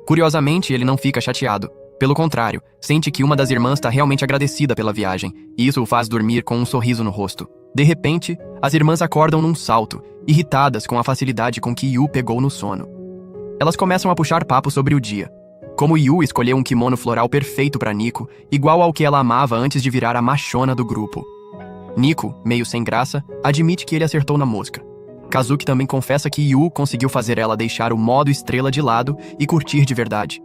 Curiosamente, ele não fica chateado. Pelo contrário, sente que uma das irmãs tá realmente agradecida pela viagem, e isso o faz dormir com um sorriso no rosto. De repente, as irmãs acordam num salto, irritadas com a facilidade com que Yu pegou no sono. Elas começam a puxar papo sobre o dia. Como Yu escolheu um kimono floral perfeito para Nico, igual ao que ela amava antes de virar a machona do grupo. Nico, meio sem graça, admite que ele acertou na mosca. Kazuki também confessa que Yu conseguiu fazer ela deixar o modo estrela de lado e curtir de verdade.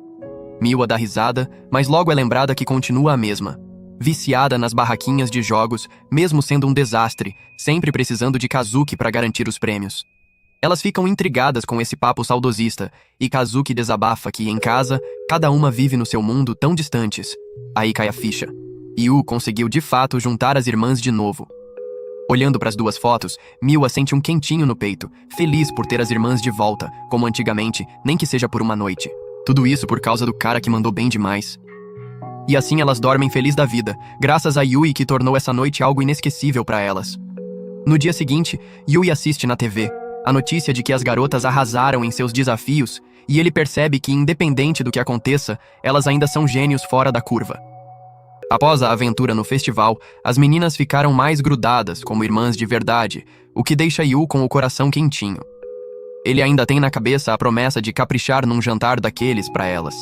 Miwa dá risada, mas logo é lembrada que continua a mesma. Viciada nas barraquinhas de jogos, mesmo sendo um desastre, sempre precisando de Kazuki para garantir os prêmios. Elas ficam intrigadas com esse papo saudosista, e Kazuki desabafa que, em casa, cada uma vive no seu mundo tão distantes. Aí cai a ficha. Yu conseguiu de fato juntar as irmãs de novo. Olhando para as duas fotos, Miwa sente um quentinho no peito, feliz por ter as irmãs de volta, como antigamente, nem que seja por uma noite. Tudo isso por causa do cara que mandou bem demais. E assim elas dormem feliz da vida, graças a Yui que tornou essa noite algo inesquecível para elas. No dia seguinte, Yui assiste na TV a notícia de que as garotas arrasaram em seus desafios e ele percebe que, independente do que aconteça, elas ainda são gênios fora da curva. Após a aventura no festival, as meninas ficaram mais grudadas como irmãs de verdade, o que deixa Yu com o coração quentinho. Ele ainda tem na cabeça a promessa de caprichar num jantar daqueles para elas.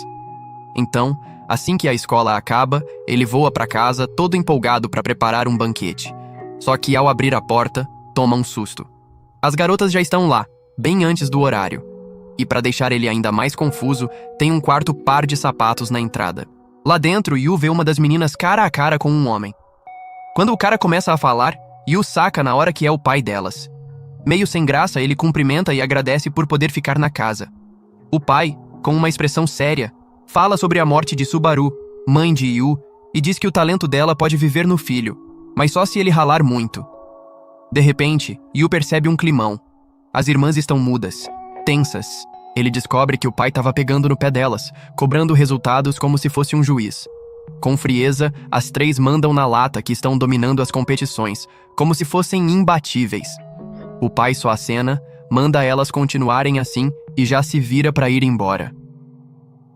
Então, assim que a escola acaba, ele voa para casa todo empolgado para preparar um banquete. Só que ao abrir a porta, toma um susto. As garotas já estão lá, bem antes do horário. E para deixar ele ainda mais confuso, tem um quarto par de sapatos na entrada. Lá dentro, Yu vê uma das meninas cara a cara com um homem. Quando o cara começa a falar, Yu saca na hora que é o pai delas. Meio sem graça, ele cumprimenta e agradece por poder ficar na casa. O pai, com uma expressão séria, fala sobre a morte de Subaru, mãe de Yu, e diz que o talento dela pode viver no filho, mas só se ele ralar muito. De repente, Yu percebe um climão. As irmãs estão mudas, tensas. Ele descobre que o pai estava pegando no pé delas, cobrando resultados como se fosse um juiz. Com frieza, as três mandam na lata que estão dominando as competições, como se fossem imbatíveis. O pai só acena, manda elas continuarem assim e já se vira para ir embora.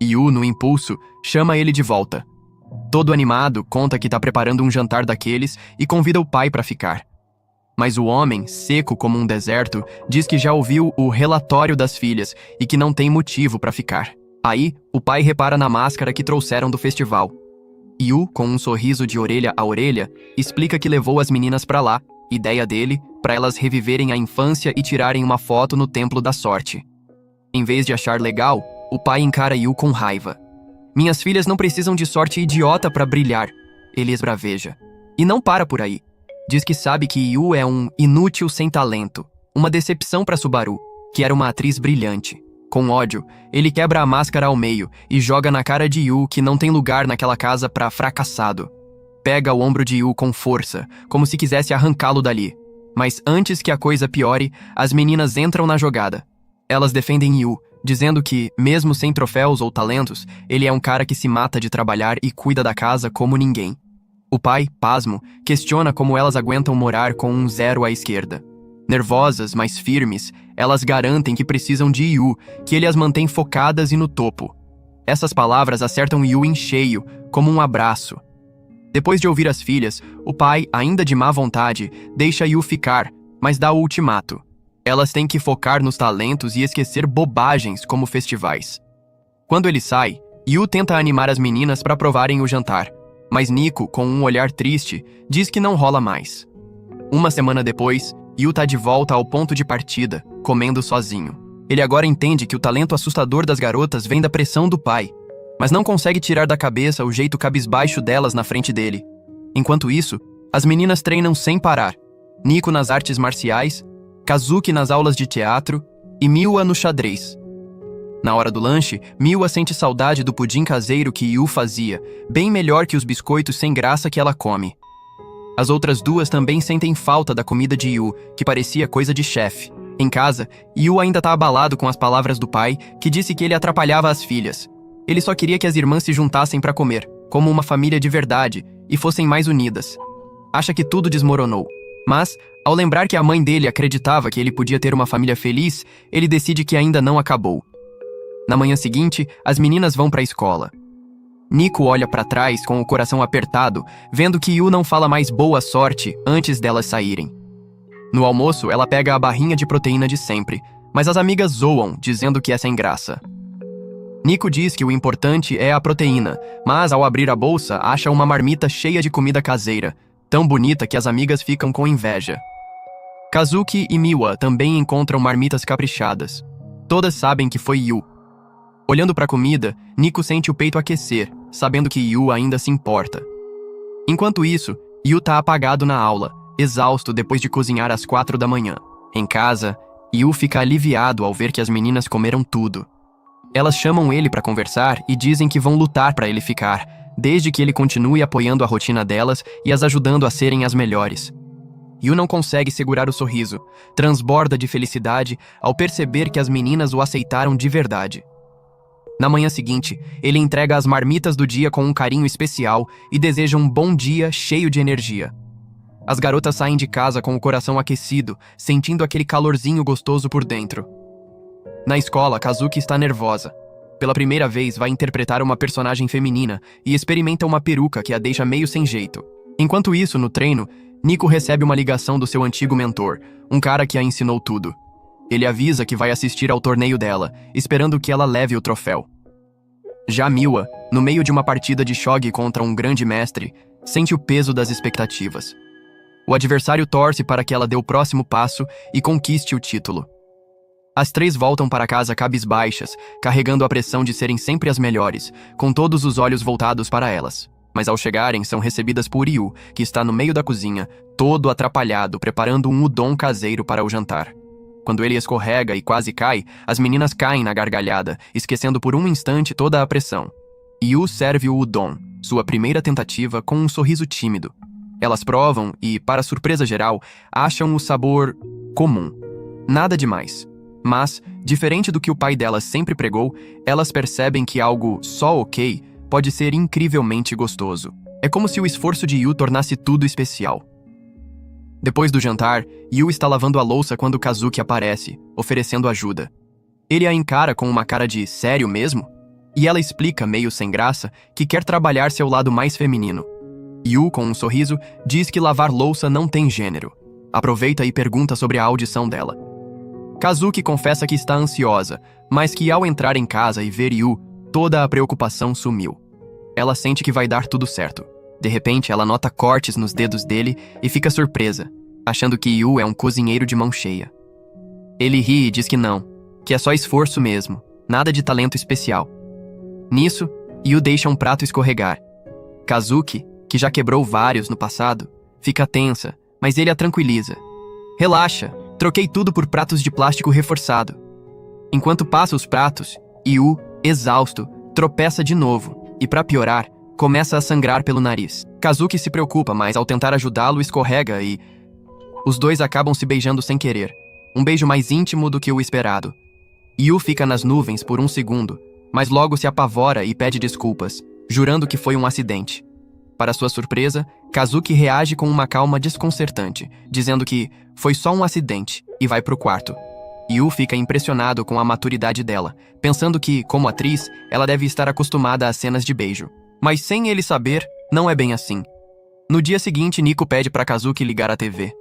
Yu, no impulso, chama ele de volta. Todo animado, conta que está preparando um jantar daqueles e convida o pai para ficar. Mas o homem, seco como um deserto, diz que já ouviu o relatório das filhas e que não tem motivo para ficar. Aí, o pai repara na máscara que trouxeram do festival. Yu, com um sorriso de orelha a orelha, explica que levou as meninas para lá, ideia dele, para elas reviverem a infância e tirarem uma foto no Templo da Sorte. Em vez de achar legal, o pai encara Yu com raiva. Minhas filhas não precisam de sorte idiota para brilhar, ele esbraveja. E não para por aí. Diz que sabe que Yu é um inútil sem talento, uma decepção para Subaru, que era uma atriz brilhante. Com ódio, ele quebra a máscara ao meio e joga na cara de Yu que não tem lugar naquela casa para fracassado. Pega o ombro de Yu com força, como se quisesse arrancá-lo dali. Mas antes que a coisa piore, as meninas entram na jogada. Elas defendem Yu, dizendo que, mesmo sem troféus ou talentos, ele é um cara que se mata de trabalhar e cuida da casa como ninguém. O pai, pasmo, questiona como elas aguentam morar com um 0 à esquerda. Nervosas, mas firmes, elas garantem que precisam de Yu, que ele as mantém focadas e no topo. Essas palavras acertam Yu em cheio, como um abraço. Depois de ouvir as filhas, o pai, ainda de má vontade, deixa Yu ficar, mas dá o ultimato. Elas têm que focar nos talentos e esquecer bobagens como festivais. Quando ele sai, Yu tenta animar as meninas para provarem o jantar, mas Nico, com um olhar triste, diz que não rola mais. Uma semana depois, Yu tá de volta ao ponto de partida, comendo sozinho. Ele agora entende que o talento assustador das garotas vem da pressão do pai, mas não consegue tirar da cabeça o jeito cabisbaixo delas na frente dele. Enquanto isso, as meninas treinam sem parar. Nico nas artes marciais, Kazuki nas aulas de teatro e Miwa no xadrez. Na hora do lanche, Miwa sente saudade do pudim caseiro que Yu fazia, bem melhor que os biscoitos sem graça que ela come. As outras duas também sentem falta da comida de Yu, que parecia coisa de chefe. Em casa, Yu ainda tá abalado com as palavras do pai, que disse que ele atrapalhava as filhas. Ele só queria que as irmãs se juntassem para comer, como uma família de verdade, e fossem mais unidas. Acha que tudo desmoronou. Mas, ao lembrar que a mãe dele acreditava que ele podia ter uma família feliz, ele decide que ainda não acabou. Na manhã seguinte, as meninas vão para a escola. Nico olha para trás com o coração apertado, vendo que Yu não fala mais boa sorte antes delas saírem. No almoço, ela pega a barrinha de proteína de sempre, mas as amigas zoam, dizendo que é sem graça. Nico diz que o importante é a proteína, mas ao abrir a bolsa, acha uma marmita cheia de comida caseira, tão bonita que as amigas ficam com inveja. Kazuki e Miwa também encontram marmitas caprichadas. Todas sabem que foi Yu. Olhando para a comida, Nico sente o peito aquecer, sabendo que Yu ainda se importa. Enquanto isso, Yu tá apagado na aula, exausto depois de cozinhar às 4 da manhã. Em casa, Yu fica aliviado ao ver que as meninas comeram tudo. Elas chamam ele para conversar e dizem que vão lutar para ele ficar, desde que ele continue apoiando a rotina delas e as ajudando a serem as melhores. Yu não consegue segurar o sorriso, transborda de felicidade ao perceber que as meninas o aceitaram de verdade. Na manhã seguinte, ele entrega as marmitas do dia com um carinho especial e deseja um bom dia cheio de energia. As garotas saem de casa com o coração aquecido, sentindo aquele calorzinho gostoso por dentro. Na escola, Kazuki está nervosa. Pela primeira vez, vai interpretar uma personagem feminina e experimenta uma peruca que a deixa meio sem jeito. Enquanto isso, no treino, Nico recebe uma ligação do seu antigo mentor, um cara que a ensinou tudo. Ele avisa que vai assistir ao torneio dela, esperando que ela leve o troféu. Já Miwa, no meio de uma partida de shogi contra um grande mestre, sente o peso das expectativas. O adversário torce para que ela dê o próximo passo e conquiste o título. As três voltam para casa cabisbaixas, carregando a pressão de serem sempre as melhores, com todos os olhos voltados para elas. Mas ao chegarem, são recebidas por Yu, que está no meio da cozinha, todo atrapalhado, preparando um udon caseiro para o jantar. Quando ele escorrega e quase cai, as meninas caem na gargalhada, esquecendo por um instante toda a pressão. Yu serve o udon, sua primeira tentativa, com um sorriso tímido. Elas provam e, para surpresa geral, acham o sabor comum. Nada demais. Mas, diferente do que o pai delas sempre pregou, elas percebem que algo só ok pode ser incrivelmente gostoso. É como se o esforço de Yu tornasse tudo especial. Depois do jantar, Yu está lavando a louça quando Kazuki aparece, oferecendo ajuda. Ele a encara com uma cara de sério mesmo? E ela explica, meio sem graça, que quer trabalhar seu lado mais feminino. Yu, com um sorriso, diz que lavar louça não tem gênero. Aproveita e pergunta sobre a audição dela. Kazuki confessa que está ansiosa, mas que ao entrar em casa e ver Yu, toda a preocupação sumiu. Ela sente que vai dar tudo certo. De repente, ela nota cortes nos dedos dele e fica surpresa, achando que Yu é um cozinheiro de mão cheia. Ele ri e diz que não, que é só esforço mesmo, nada de talento especial. Nisso, Yu deixa um prato escorregar. Kazuki, que já quebrou vários no passado, fica tensa, mas ele a tranquiliza. Relaxa, troquei tudo por pratos de plástico reforçado. Enquanto passa os pratos, Yu, exausto, tropeça de novo e, para piorar, começa a sangrar pelo nariz. Kazuki se preocupa, mas ao tentar ajudá-lo, escorrega e... Os dois acabam se beijando sem querer. Um beijo mais íntimo do que o esperado. Yu fica nas nuvens por um segundo, mas logo se apavora e pede desculpas, jurando que foi um acidente. Para sua surpresa, Kazuki reage com uma calma desconcertante, dizendo que foi só um acidente e vai pro quarto. Yu fica impressionado com a maturidade dela, pensando que, como atriz, ela deve estar acostumada a cenas de beijo. Mas sem ele saber, não é bem assim. No dia seguinte, Nico pede para Kazuki ligar a TV.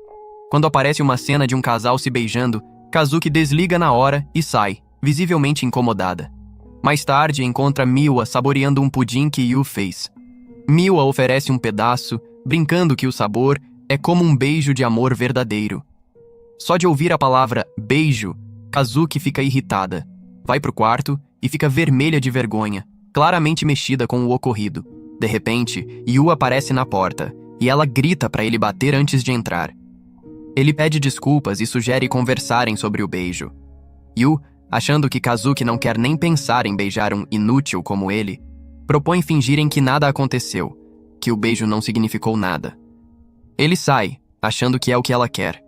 Quando aparece uma cena de um casal se beijando, Kazuki desliga na hora e sai, visivelmente incomodada. Mais tarde, encontra Miwa saboreando um pudim que Yu fez. Miwa oferece um pedaço, brincando que o sabor é como um beijo de amor verdadeiro. Só de ouvir a palavra beijo, Kazuki fica irritada. Vai pro quarto e fica vermelha de vergonha, claramente mexida com o ocorrido. De repente, Yu aparece na porta, e ela grita para ele bater antes de entrar. Ele pede desculpas e sugere conversarem sobre o beijo. Yu, achando que Kazuki não quer nem pensar em beijar um inútil como ele, propõe fingirem que nada aconteceu, que o beijo não significou nada. Ele sai, achando que é o que ela quer.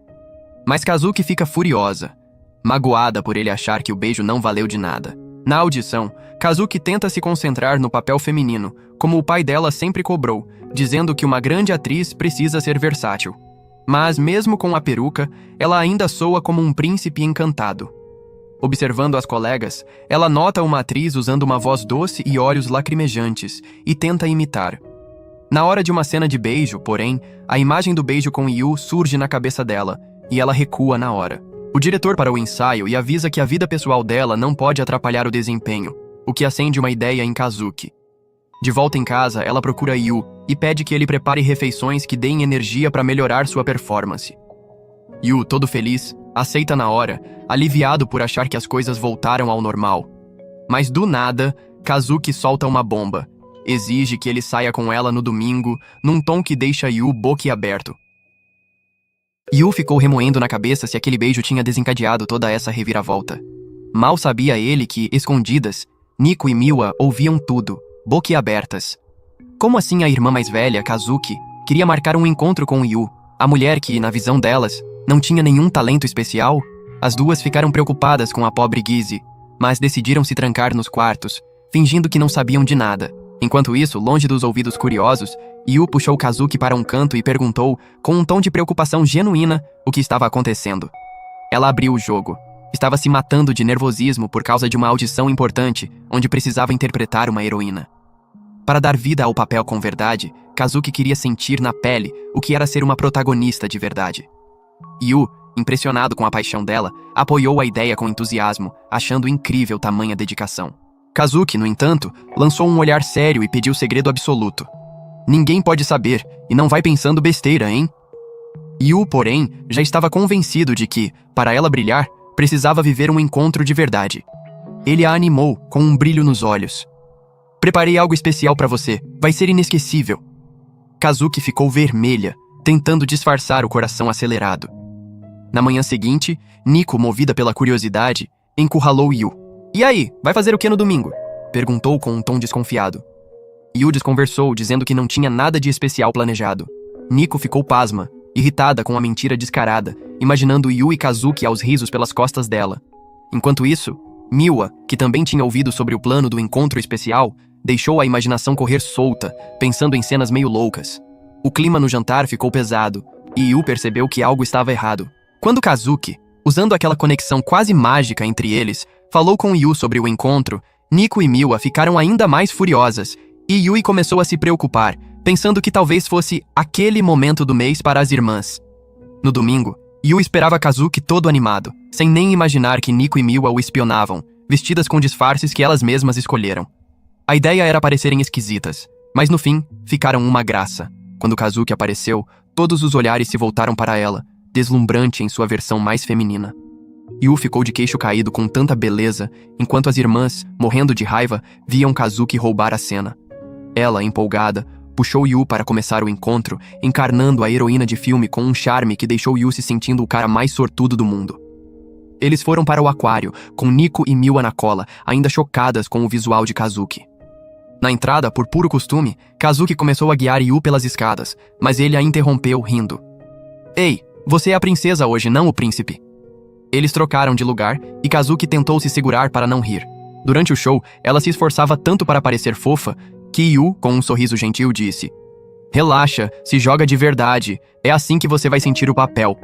Mas Kazuki fica furiosa, magoada por ele achar que o beijo não valeu de nada. Na audição, Kazuki tenta se concentrar no papel feminino, como o pai dela sempre cobrou, dizendo que uma grande atriz precisa ser versátil. Mas, mesmo com a peruca, ela ainda soa como um príncipe encantado. Observando as colegas, ela nota uma atriz usando uma voz doce e olhos lacrimejantes, e tenta imitar. Na hora de uma cena de beijo, porém, a imagem do beijo com Yu surge na cabeça dela, e ela recua na hora. O diretor para o ensaio e avisa que a vida pessoal dela não pode atrapalhar o desempenho, o que acende uma ideia em Kazuki. De volta em casa, ela procura Yu e pede que ele prepare refeições que deem energia para melhorar sua performance. Yu, todo feliz, aceita na hora, aliviado por achar que as coisas voltaram ao normal. Mas do nada, Kazuki solta uma bomba. Exige que ele saia com ela no domingo, num tom que deixa Yu boquiaberto. Yu ficou remoendo na cabeça se aquele beijo tinha desencadeado toda essa reviravolta. Mal sabia ele que, escondidas, Nico e Miwa ouviam tudo, boquiabertas. Como assim a irmã mais velha, Kazuki, queria marcar um encontro com Yu, a mulher que, na visão delas, não tinha nenhum talento especial? As duas ficaram preocupadas com a pobre Gizi, mas decidiram se trancar nos quartos, fingindo que não sabiam de nada. Enquanto isso, longe dos ouvidos curiosos, Yu puxou Kazuki para um canto e perguntou, com um tom de preocupação genuína, o que estava acontecendo. Ela abriu o jogo. Estava se matando de nervosismo por causa de uma audição importante, onde precisava interpretar uma heroína. Para dar vida ao papel com verdade, Kazuki queria sentir na pele o que era ser uma protagonista de verdade. Yu, impressionado com a paixão dela, apoiou a ideia com entusiasmo, achando incrível tamanha dedicação. Kazuki, no entanto, lançou um olhar sério e pediu segredo absoluto. Ninguém pode saber, e não vai pensando besteira, hein? Yu, porém, já estava convencido de que, para ela brilhar, precisava viver um encontro de verdade. Ele a animou, com um brilho nos olhos. Preparei algo especial para você, vai ser inesquecível. Kazuki ficou vermelha, tentando disfarçar o coração acelerado. Na manhã seguinte, Nico, movida pela curiosidade, encurralou Yu. E aí, vai fazer o que no domingo? Perguntou com um tom desconfiado. Yu desconversou, dizendo que não tinha nada de especial planejado. Nico ficou pasma, irritada com a mentira descarada, imaginando Yu e Kazuki aos risos pelas costas dela. Enquanto isso, Miwa, que também tinha ouvido sobre o plano do encontro especial, deixou a imaginação correr solta, pensando em cenas meio loucas. O clima no jantar ficou pesado, e Yu percebeu que algo estava errado. Quando Kazuki, usando aquela conexão quase mágica entre eles, falou com Yu sobre o encontro, Nico e Miwa ficaram ainda mais furiosas, e Yui começou a se preocupar, pensando que talvez fosse aquele momento do mês para as irmãs. No domingo, Yu esperava Kazuki todo animado, sem nem imaginar que Nico e Miwa o espionavam, vestidas com disfarces que elas mesmas escolheram. A ideia era parecerem esquisitas, mas no fim, ficaram uma graça. Quando Kazuki apareceu, todos os olhares se voltaram para ela, deslumbrante em sua versão mais feminina. Yu ficou de queixo caído com tanta beleza, enquanto as irmãs, morrendo de raiva, viam Kazuki roubar a cena. Ela, empolgada, puxou Yu para começar o encontro, encarnando a heroína de filme com um charme que deixou Yu se sentindo o cara mais sortudo do mundo. Eles foram para o aquário, com Nico e Miwa na cola, ainda chocadas com o visual de Kazuki. Na entrada, por puro costume, Kazuki começou a guiar Yu pelas escadas, mas ele a interrompeu, rindo. Ei, você é a princesa hoje, não o príncipe. Eles trocaram de lugar e Kazuki tentou se segurar para não rir. Durante o show, ela se esforçava tanto para parecer fofa que Yu, com um sorriso gentil, disse: Relaxa, se joga de verdade, é assim que você vai sentir o papel.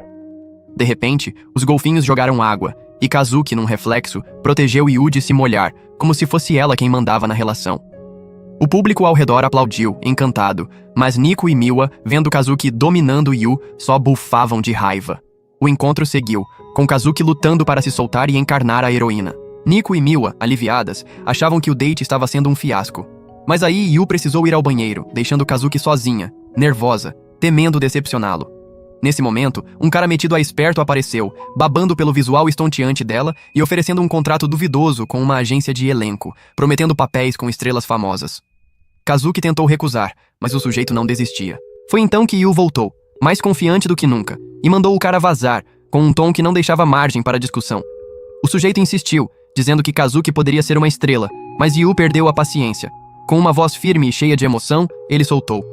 De repente, os golfinhos jogaram água, e Kazuki, num reflexo, protegeu Yu de se molhar, como se fosse ela quem mandava na relação. O público ao redor aplaudiu, encantado, mas Nico e Miwa, vendo Kazuki dominando Yu, só bufavam de raiva. O encontro seguiu, com Kazuki lutando para se soltar e encarnar a heroína. Nico e Miwa, aliviadas, achavam que o date estava sendo um fiasco. Mas aí Yu precisou ir ao banheiro, deixando Kazuki sozinha, nervosa, temendo decepcioná-lo. Nesse momento, um cara metido a esperto apareceu, babando pelo visual estonteante dela e oferecendo um contrato duvidoso com uma agência de elenco, prometendo papéis com estrelas famosas. Kazuki tentou recusar, mas o sujeito não desistia. Foi então que Yu voltou, mais confiante do que nunca, e mandou o cara vazar, com um tom que não deixava margem para discussão. O sujeito insistiu, dizendo que Kazuki poderia ser uma estrela, mas Yu perdeu a paciência. Com uma voz firme e cheia de emoção, ele soltou: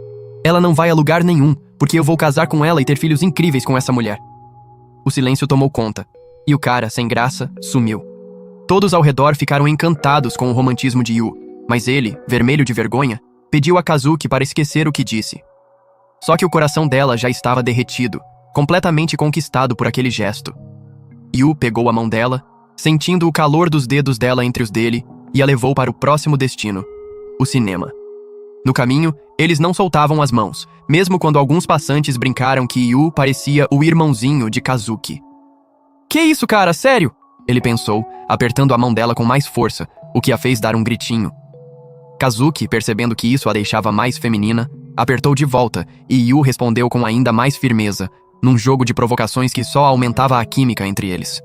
Ela não vai a lugar nenhum, porque eu vou casar com ela e ter filhos incríveis com essa mulher. O silêncio tomou conta, e o cara, sem graça, sumiu. Todos ao redor ficaram encantados com o romantismo de Yu, mas ele, vermelho de vergonha, pediu a Kazuki para esquecer o que disse. Só que o coração dela já estava derretido, completamente conquistado por aquele gesto. Yu pegou a mão dela, sentindo o calor dos dedos dela entre os dele, e a levou para o próximo destino, o cinema. No caminho, eles não soltavam as mãos, mesmo quando alguns passantes brincaram que Yu parecia o irmãozinho de Kazuki. Que isso, cara? Sério? Ele pensou, apertando a mão dela com mais força, o que a fez dar um gritinho. Kazuki, percebendo que isso a deixava mais feminina, apertou de volta e Yu respondeu com ainda mais firmeza, num jogo de provocações que só aumentava a química entre eles.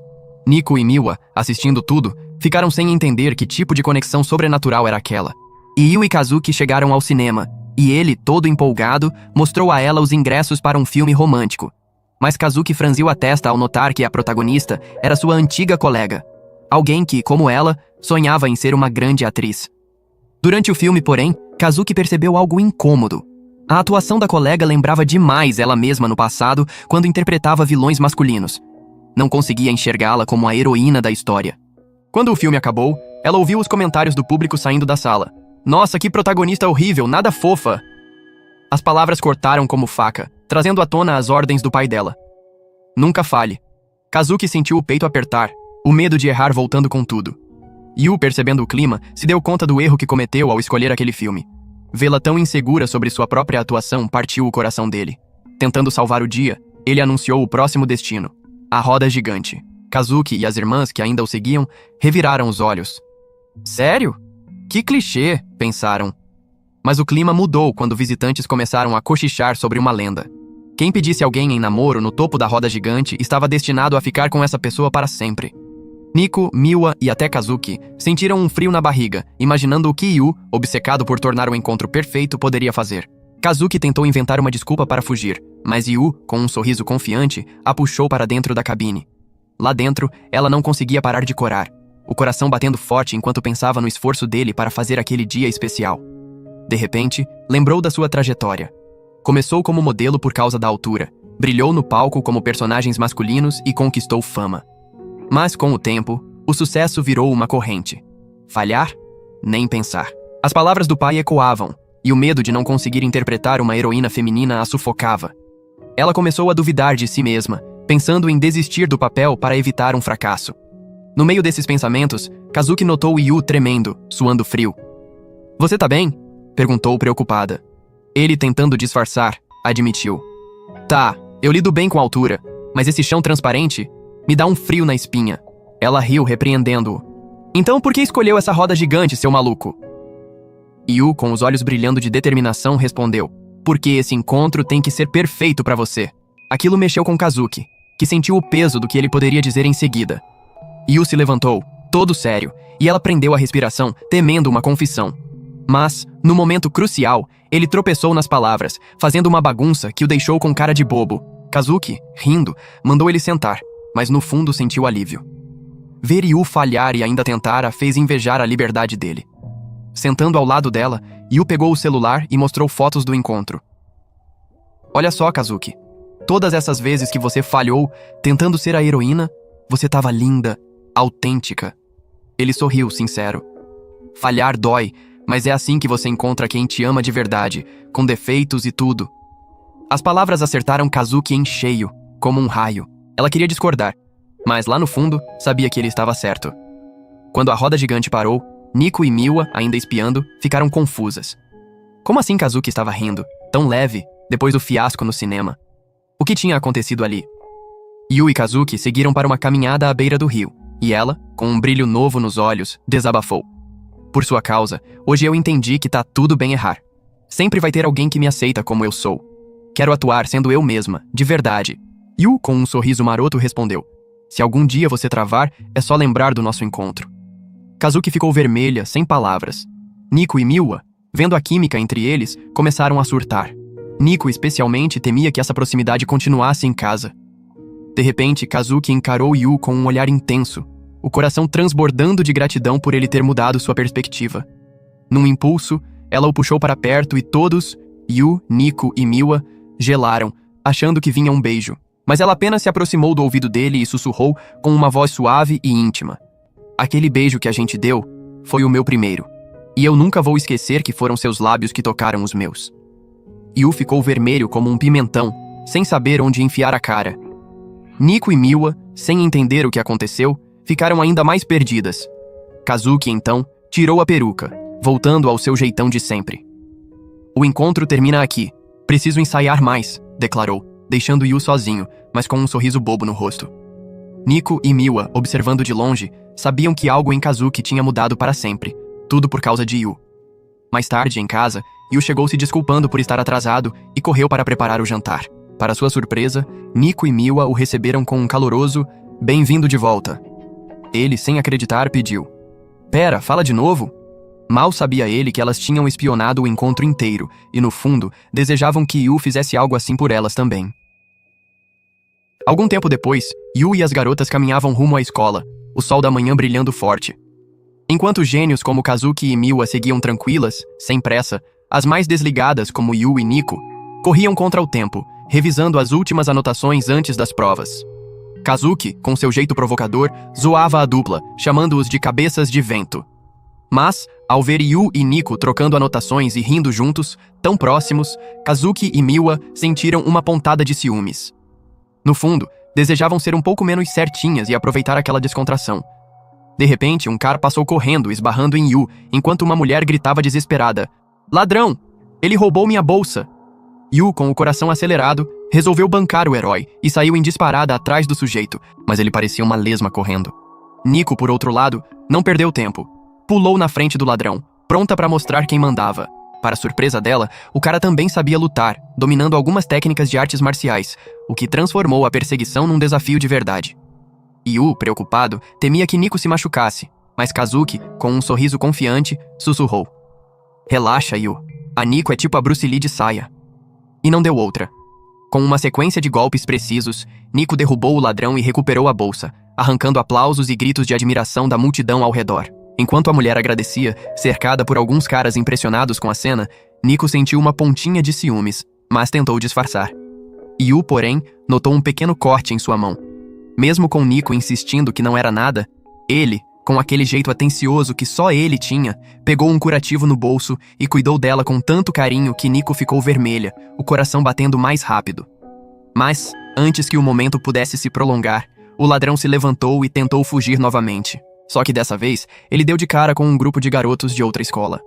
Nico e Miwa, assistindo tudo, ficaram sem entender que tipo de conexão sobrenatural era aquela. Yu e Kazuki chegaram ao cinema, e ele, todo empolgado, mostrou a ela os ingressos para um filme romântico. Mas Kazuki franziu a testa ao notar que a protagonista era sua antiga colega. Alguém que, como ela, sonhava em ser uma grande atriz. Durante o filme, porém, Kazuki percebeu algo incômodo. A atuação da colega lembrava demais ela mesma no passado, quando interpretava vilões masculinos. Não conseguia enxergá-la como a heroína da história. Quando o filme acabou, ela ouviu os comentários do público saindo da sala. Nossa, que protagonista horrível, nada fofa! As palavras cortaram como faca, trazendo à tona as ordens do pai dela. Nunca falhe. Kazuki sentiu o peito apertar, o medo de errar voltando com tudo. Yu, percebendo o clima, se deu conta do erro que cometeu ao escolher aquele filme. Vê-la tão insegura sobre sua própria atuação partiu o coração dele. Tentando salvar o dia, ele anunciou o próximo destino: a roda gigante. Kazuki e as irmãs que ainda o seguiam reviraram os olhos. Sério? Que clichê, pensaram. Mas o clima mudou quando visitantes começaram a cochichar sobre uma lenda. Quem pedisse alguém em namoro no topo da roda gigante estava destinado a ficar com essa pessoa para sempre. Nico, Miwa e até Kazuki sentiram um frio na barriga, imaginando o que Yu, obcecado por tornar o encontro perfeito, poderia fazer. Kazuki tentou inventar uma desculpa para fugir, mas Yu, com um sorriso confiante, a puxou para dentro da cabine. Lá dentro, ela não conseguia parar de corar, o coração batendo forte enquanto pensava no esforço dele para fazer aquele dia especial. De repente, lembrou da sua trajetória. Começou como modelo por causa da altura, brilhou no palco como personagens masculinos e conquistou fama. Mas, com o tempo, o sucesso virou uma corrente. Falhar? Nem pensar. As palavras do pai ecoavam, e o medo de não conseguir interpretar uma heroína feminina a sufocava. Ela começou a duvidar de si mesma, pensando em desistir do papel para evitar um fracasso. No meio desses pensamentos, Kazuki notou Yu tremendo, suando frio. "Você tá bem?" perguntou preocupada. Ele, tentando disfarçar, admitiu. "Tá, eu lido bem com a altura, mas esse chão transparente me dá um frio na espinha." Ela riu, repreendendo-o. "Então por que escolheu essa roda gigante, seu maluco?" Yu, com os olhos brilhando de determinação, respondeu. "Porque esse encontro tem que ser perfeito pra você." Aquilo mexeu com Kazuki, que sentiu o peso do que ele poderia dizer em seguida. Yu se levantou, todo sério, e ela prendeu a respiração, temendo uma confissão. Mas, no momento crucial, ele tropeçou nas palavras, fazendo uma bagunça que o deixou com cara de bobo. Kazuki, rindo, mandou ele sentar, mas no fundo sentiu alívio. Ver Yu falhar e ainda tentar a fez invejar a liberdade dele. Sentando ao lado dela, Yu pegou o celular e mostrou fotos do encontro. "Olha só, Kazuki. Todas essas vezes que você falhou, tentando ser a heroína, você estava linda, autêntica." Ele sorriu, sincero. "Falhar dói, mas é assim que você encontra quem te ama de verdade, com defeitos e tudo." As palavras acertaram Kazuki em cheio, como um raio. Ela queria discordar, mas lá no fundo, sabia que ele estava certo. Quando a roda gigante parou, Nico e Miwa, ainda espiando, ficaram confusas. Como assim Kazuki estava rindo, tão leve, depois do fiasco no cinema? O que tinha acontecido ali? Yu e Kazuki seguiram para uma caminhada à beira do rio, e ela, com um brilho novo nos olhos, desabafou. "Por sua causa, hoje eu entendi que tá tudo bem errar. Sempre vai ter alguém que me aceita como eu sou. Quero atuar sendo eu mesma, de verdade." Yu, com um sorriso maroto, respondeu. "Se algum dia você travar, é só lembrar do nosso encontro." Kazuki ficou vermelha, sem palavras. Nico e Miwa, vendo a química entre eles, começaram a surtar. Nico especialmente temia que essa proximidade continuasse em casa. De repente, Kazuki encarou Yu com um olhar intenso, o coração transbordando de gratidão por ele ter mudado sua perspectiva. Num impulso, ela o puxou para perto e todos, Yu, Nico e Miwa, gelaram, achando que vinha um beijo. Mas ela apenas se aproximou do ouvido dele e sussurrou com uma voz suave e íntima. "Aquele beijo que a gente deu foi o meu primeiro. E eu nunca vou esquecer que foram seus lábios que tocaram os meus." Yu ficou vermelho como um pimentão, sem saber onde enfiar a cara. Nico e Miwa, sem entender o que aconteceu, ficaram ainda mais perdidas. Kazuki, então, tirou a peruca, voltando ao seu jeitão de sempre. O encontro termina aqui. Preciso ensaiar mais, declarou, deixando Yu sozinho, mas com um sorriso bobo no rosto. Nico e Miwa, observando de longe, sabiam que algo em Kazuki tinha mudado para sempre, tudo por causa de Yu. Mais tarde, em casa, Yu chegou se desculpando por estar atrasado e correu para preparar o jantar. Para sua surpresa, Nico e Miwa o receberam com um caloroso "Bem-vindo de volta". Ele, sem acreditar, pediu: "Pera, fala de novo?" Mal sabia ele que elas tinham espionado o encontro inteiro e, no fundo, desejavam que Yu fizesse algo assim por elas também. Algum tempo depois, Yu e as garotas caminhavam rumo à escola, o sol da manhã brilhando forte. Enquanto gênios como Kazuki e Miwa seguiam tranquilas, sem pressa, as mais desligadas, como Yu e Nico, corriam contra o tempo, revisando as últimas anotações antes das provas. Kazuki, com seu jeito provocador, zoava a dupla, chamando-os de cabeças de vento. Mas, ao ver Yu e Nico trocando anotações e rindo juntos, tão próximos, Kazuki e Miwa sentiram uma pontada de ciúmes. No fundo, desejavam ser um pouco menos certinhas e aproveitar aquela descontração. De repente, um cara passou correndo, esbarrando em Yu, enquanto uma mulher gritava desesperada: "Ladrão! Ele roubou minha bolsa!" Yu, com o coração acelerado, resolveu bancar o herói e saiu em disparada atrás do sujeito, mas ele parecia uma lesma correndo. Nico, por outro lado, não perdeu tempo. Pulou na frente do ladrão, pronta para mostrar quem mandava. Para surpresa dela, o cara também sabia lutar, dominando algumas técnicas de artes marciais, o que transformou a perseguição num desafio de verdade. Yu, preocupado, temia que Nico se machucasse, mas Kazuki, com um sorriso confiante, sussurrou: "Relaxa, Yu. A Nico é tipo a Bruce Lee de saia." E não deu outra. Com uma sequência de golpes precisos, Nico derrubou o ladrão e recuperou a bolsa, arrancando aplausos e gritos de admiração da multidão ao redor. Enquanto a mulher agradecia, cercada por alguns caras impressionados com a cena, Nico sentiu uma pontinha de ciúmes, mas tentou disfarçar. Yu, porém, notou um pequeno corte em sua mão. Mesmo com Nico insistindo que não era nada, ele, com aquele jeito atencioso que só ele tinha, pegou um curativo no bolso e cuidou dela com tanto carinho que Nico ficou vermelha, o coração batendo mais rápido. Mas, antes que o momento pudesse se prolongar, o ladrão se levantou e tentou fugir novamente. Só que dessa vez, ele deu de cara com um grupo de garotos de outra escola.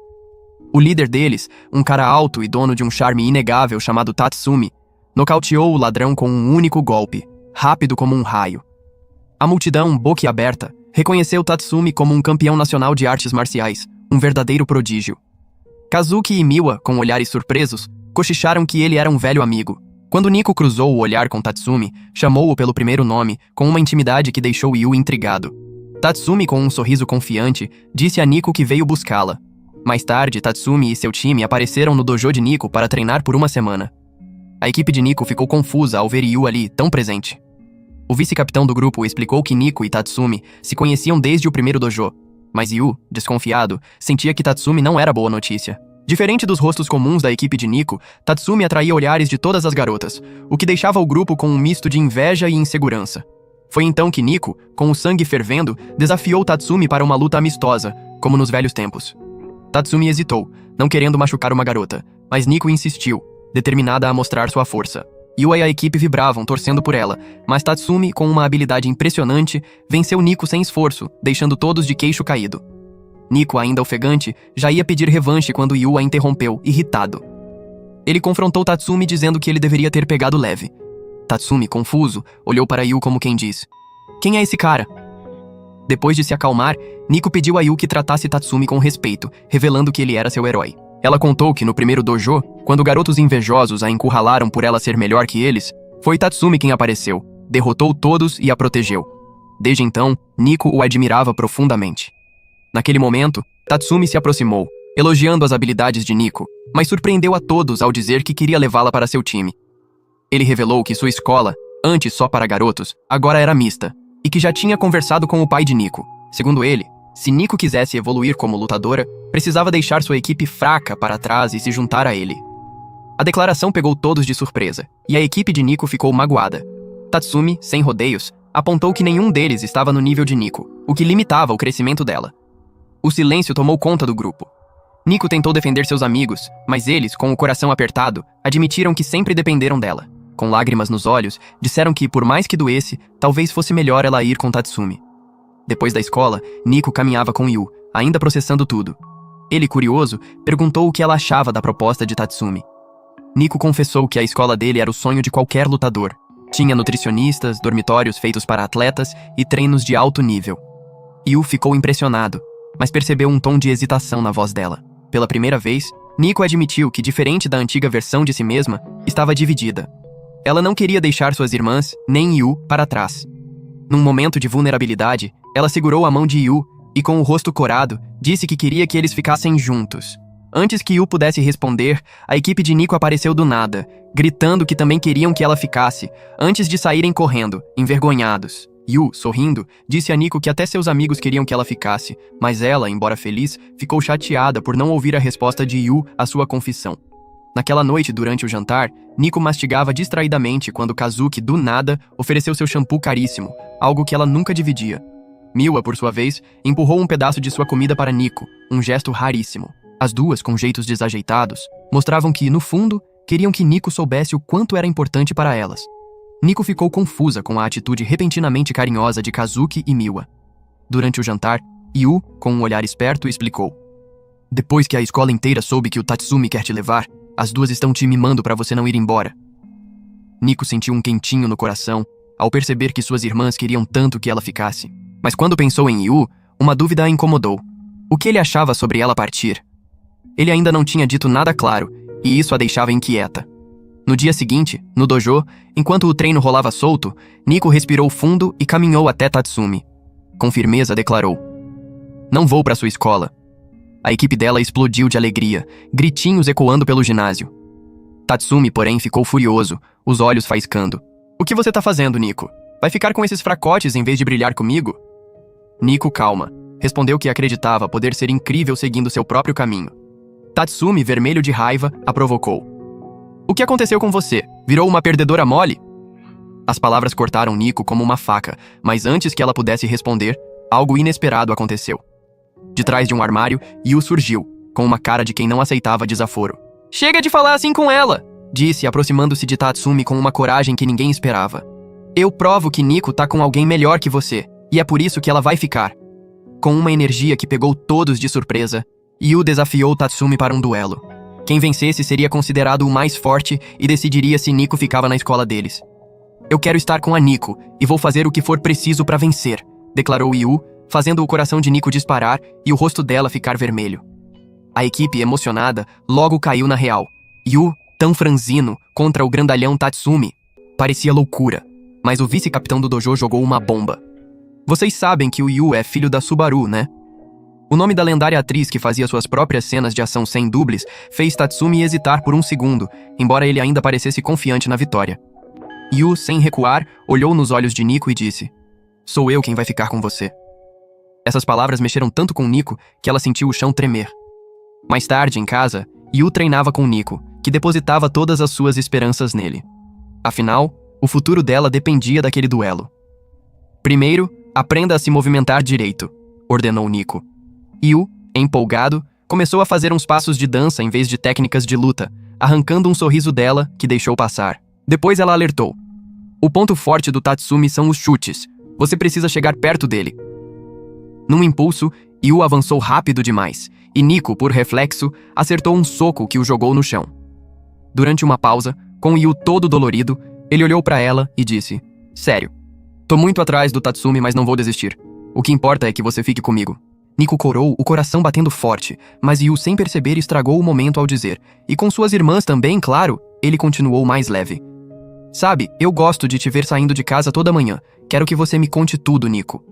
O líder deles, um cara alto e dono de um charme inegável chamado Tatsumi, nocauteou o ladrão com um único golpe, rápido como um raio. A multidão, boquiaberta, reconheceu Tatsumi como um campeão nacional de artes marciais, um verdadeiro prodígio. Kazuki e Miwa, com olhares surpresos, cochicharam que ele era um velho amigo. Quando Nico cruzou o olhar com Tatsumi, chamou-o pelo primeiro nome, com uma intimidade que deixou Yu intrigado. Tatsumi, com um sorriso confiante, disse a Nico que veio buscá-la. Mais tarde, Tatsumi e seu time apareceram no dojo de Nico para treinar por uma semana. A equipe de Nico ficou confusa ao ver Yu ali, tão presente. O vice-capitão do grupo explicou que Nico e Tatsumi se conheciam desde o primeiro dojo, mas Yu, desconfiado, sentia que Tatsumi não era boa notícia. Diferente dos rostos comuns da equipe de Nico, Tatsumi atraía olhares de todas as garotas, o que deixava o grupo com um misto de inveja e insegurança. Foi então que Nico, com o sangue fervendo, desafiou Tatsumi para uma luta amistosa, como nos velhos tempos. Tatsumi hesitou, não querendo machucar uma garota, mas Nico insistiu, determinada a mostrar sua força. Yu e a equipe vibravam, torcendo por ela, mas Tatsumi, com uma habilidade impressionante, venceu Nico sem esforço, deixando todos de queixo caído. Nico, ainda ofegante, já ia pedir revanche quando Yu a interrompeu, irritado. Ele confrontou Tatsumi dizendo que ele deveria ter pegado leve. Tatsumi, confuso, olhou para Yu como quem diz: "Quem é esse cara?" Depois de se acalmar, Nico pediu a Yu que tratasse Tatsumi com respeito, revelando que ele era seu herói. Ela contou que no primeiro dojo, quando garotos invejosos a encurralaram por ela ser melhor que eles, foi Tatsumi quem apareceu, derrotou todos e a protegeu. Desde então, Nico o admirava profundamente. Naquele momento, Tatsumi se aproximou, elogiando as habilidades de Nico, mas surpreendeu a todos ao dizer que queria levá-la para seu time. Ele revelou que sua escola, antes só para garotos, agora era mista, e que já tinha conversado com o pai de Nico. Segundo ele, se Nico quisesse evoluir como lutadora, precisava deixar sua equipe fraca para trás e se juntar a ele. A declaração pegou todos de surpresa, e a equipe de Nico ficou magoada. Tatsumi, sem rodeios, apontou que nenhum deles estava no nível de Nico, o que limitava o crescimento dela. O silêncio tomou conta do grupo. Nico tentou defender seus amigos, mas eles, com o coração apertado, admitiram que sempre dependeram dela. Com lágrimas nos olhos, disseram que, por mais que doesse, talvez fosse melhor ela ir com Tatsumi. Depois da escola, Nico caminhava com Yu, ainda processando tudo. Ele, curioso, perguntou o que ela achava da proposta de Tatsumi. Nico confessou que a escola dele era o sonho de qualquer lutador. Tinha nutricionistas, dormitórios feitos para atletas e treinos de alto nível. Yu ficou impressionado, mas percebeu um tom de hesitação na voz dela. Pela primeira vez, Nico admitiu que, diferente da antiga versão de si mesma, estava dividida. Ela não queria deixar suas irmãs, nem Yu, para trás. Num momento de vulnerabilidade, ela segurou a mão de Yu e, com o rosto corado, disse que queria que eles ficassem juntos. Antes que Yu pudesse responder, a equipe de Nico apareceu do nada, gritando que também queriam que ela ficasse, antes de saírem correndo, envergonhados. Yu, sorrindo, disse a Nico que até seus amigos queriam que ela ficasse, mas ela, embora feliz, ficou chateada por não ouvir a resposta de Yu à sua confissão. Naquela noite, durante o jantar, Nico mastigava distraidamente quando Kazuki, do nada, ofereceu seu shampoo caríssimo, algo que ela nunca dividia. Miwa, por sua vez, empurrou um pedaço de sua comida para Nico, um gesto raríssimo. As duas, com jeitos desajeitados, mostravam que, no fundo, queriam que Nico soubesse o quanto era importante para elas. Nico ficou confusa com a atitude repentinamente carinhosa de Kazuki e Miwa. Durante o jantar, Yu, com um olhar esperto, explicou. Depois que a escola inteira soube que o Tatsumi quer te levar, as duas estão te mimando para você não ir embora. Nico sentiu um quentinho no coração ao perceber que suas irmãs queriam tanto que ela ficasse. Mas quando pensou em Yu, uma dúvida a incomodou. O que ele achava sobre ela partir? Ele ainda não tinha dito nada claro, e isso a deixava inquieta. No dia seguinte, no dojo, enquanto o treino rolava solto, Nico respirou fundo e caminhou até Tatsumi. Com firmeza declarou: "Não vou para sua escola." A equipe dela explodiu de alegria, gritinhos ecoando pelo ginásio. Tatsumi, porém, ficou furioso, os olhos faiscando. "O que você tá fazendo, Nico? Vai ficar com esses fracotes em vez de brilhar comigo?" Nico, calma, respondeu que acreditava poder ser incrível seguindo seu próprio caminho. Tatsumi, vermelho de raiva, a provocou. "O que aconteceu com você? Virou uma perdedora mole?" As palavras cortaram Nico como uma faca, mas antes que ela pudesse responder, algo inesperado aconteceu. De trás de um armário, Yu surgiu, com uma cara de quem não aceitava desaforo. "Chega de falar assim com ela!" disse, aproximando-se de Tatsumi com uma coragem que ninguém esperava. "Eu provo que Nico tá com alguém melhor que você, e é por isso que ela vai ficar." Com uma energia que pegou todos de surpresa, Yu desafiou Tatsumi para um duelo. Quem vencesse seria considerado o mais forte e decidiria se Nico ficava na escola deles. "Eu quero estar com a Nico, e vou fazer o que for preciso para vencer", declarou Yu, fazendo o coração de Nico disparar e o rosto dela ficar vermelho. A equipe, emocionada, logo caiu na real. Yu, tão franzino, contra o grandalhão Tatsumi. Parecia loucura, mas o vice-capitão do dojo jogou uma bomba. "Vocês sabem que o Yu é filho da Subaru, né?" O nome da lendária atriz que fazia suas próprias cenas de ação sem dubles fez Tatsumi hesitar por um segundo, embora ele ainda parecesse confiante na vitória. Yu, sem recuar, olhou nos olhos de Nico e disse: "Sou eu quem vai ficar com você." Essas palavras mexeram tanto com Nico que ela sentiu o chão tremer. Mais tarde, em casa, Yu treinava com Nico, que depositava todas as suas esperanças nele. Afinal, o futuro dela dependia daquele duelo. "Primeiro, aprenda a se movimentar direito", ordenou Nico. Yu, empolgado, começou a fazer uns passos de dança em vez de técnicas de luta, arrancando um sorriso dela que deixou passar. Depois ela alertou: "O ponto forte do Tatsumi são os chutes. Você precisa chegar perto dele." Num impulso, Yu avançou rápido demais, e Nico, por reflexo, acertou um soco que o jogou no chão. Durante uma pausa, com Yu todo dolorido, ele olhou para ela e disse: "Sério, tô muito atrás do Tatsumi, mas não vou desistir. O que importa é que você fique comigo." Nico corou, o coração batendo forte, mas Yu, sem perceber, estragou o momento ao dizer: "E com suas irmãs também, claro." Ele continuou mais leve: "Sabe, eu gosto de te ver saindo de casa toda manhã. Quero que você me conte tudo, Nico."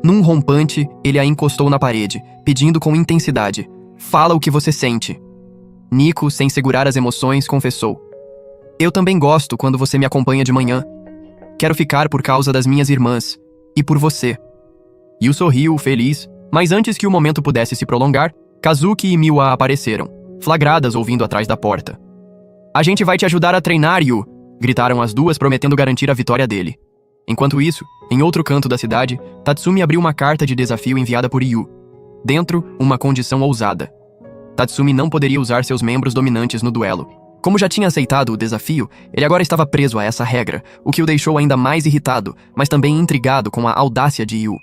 Num rompante, ele a encostou na parede, pedindo com intensidade: "Fala o que você sente." Nico, sem segurar as emoções, confessou: "Eu também gosto quando você me acompanha de manhã. Quero ficar por causa das minhas irmãs. E por você." Yu sorriu, feliz, mas antes que o momento pudesse se prolongar, Kazuki e Miwa apareceram, flagradas ouvindo atrás da porta. "A gente vai te ajudar a treinar, Yu!" gritaram as duas, prometendo garantir a vitória dele. Enquanto isso, em outro canto da cidade, Tatsumi abriu uma carta de desafio enviada por Yu. Dentro, uma condição ousada. Tatsumi não poderia usar seus membros dominantes no duelo. Como já tinha aceitado o desafio, ele agora estava preso a essa regra, o que o deixou ainda mais irritado, mas também intrigado com a audácia de Yu.